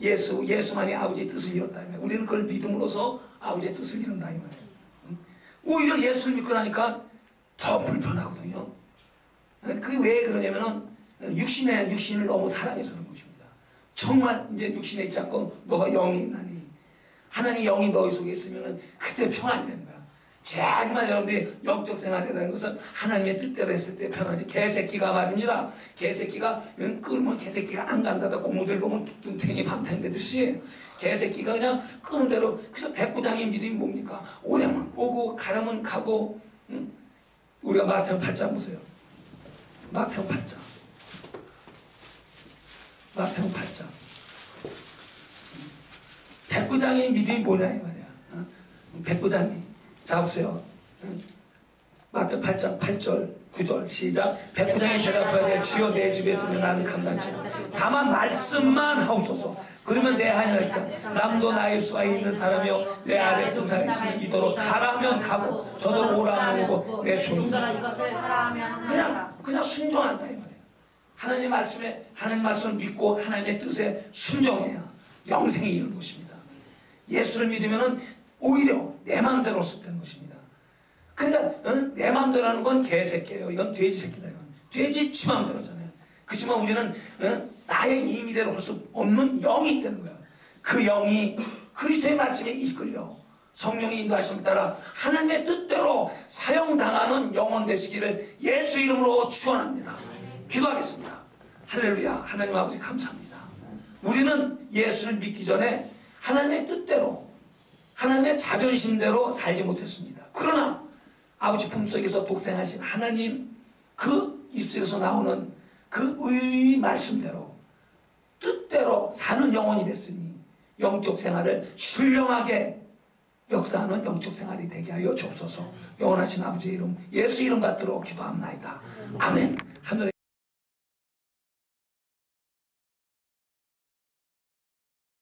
예수만이 아버지의 뜻을 이뤘다 이 말이야. 우리는 그걸 믿음으로써 아버지의 뜻을 이룬다 이 말이야. 오히려 예수를 믿고 나니까 더 불편하거든요. 그게 왜 그러냐면은 육신을 너무 사랑해서 그런 것입니다. 정말 이제 육신에 있지 않고 너가 영이 있나니, 하나님의 영이 너희 속에 있으면은 그때 평안이 되는 거야. 정말 여러분들이 영적 생활이라는 것은 하나님의 뜻대로 했을 때 편하지. 개새끼가 말입니다. 개새끼가 끌면 개새끼가 안 간다다 고무들 놓으면 눈탱이 방탕되듯이 개새끼가 그냥 끄는 대로. 그래서 백부장의 믿음이 뭡니까? 오려면 오고 가려면 가고. 우리가 마태복음 8장 보세요. 마태복음 8장. 백부장의 믿음이 뭐냐 이 말이야. 백부장이. 자 보세요. 마태복음 8장 8절 9절 시작. 백부장이 대답하되 주여 내 집에 두면 나는 감당치 다만 말씀만 하옵소서. 그러면 내 하니까 남도 나의 수가 있는 사람이요 내 아래 등사가 있으면 이도록 가라 하면 가고 저더러 오라 하면 오고 내 종이 그냥 순종한다 이 말이에요. 하나님 말씀을 믿고 하나님의 뜻에 순종해야 영생이 이루는 것입니다. 예수를 믿으면은 오히려 내 마음대로 할 수 없다는 것입니다. 그러니까 내 마음대로 하는 건 개새끼예요. 이건 돼지 새끼다. 돼지 지 마음대로잖아요. 그렇지만 우리는 나의 임의대로 할 수 없는 영이 있다는 거야. 그 영이 그리스도의 말씀에 이끌려 성령의 인도하심에 따라 하나님의 뜻대로 사용당하는 영혼 되시기를 예수 이름으로 축원합니다. 기도하겠습니다. 할렐루야. 하나님 아버지 감사합니다. 우리는 예수를 믿기 전에 하나님의 뜻대로 하나님의 자존심대로 살지 못했습니다. 그러나 아버지 품속에서 독생하신 하나님 그 입술에서 나오는 그 의 말씀대로 뜻대로 사는 영혼이 됐으니 영적 생활을 신령하게 역사하는 영적 생활이 되게 하여 주옵소서. 영원하신 아버지의 이름 예수 이름 받들어 기도합나이다. 아멘. 하늘에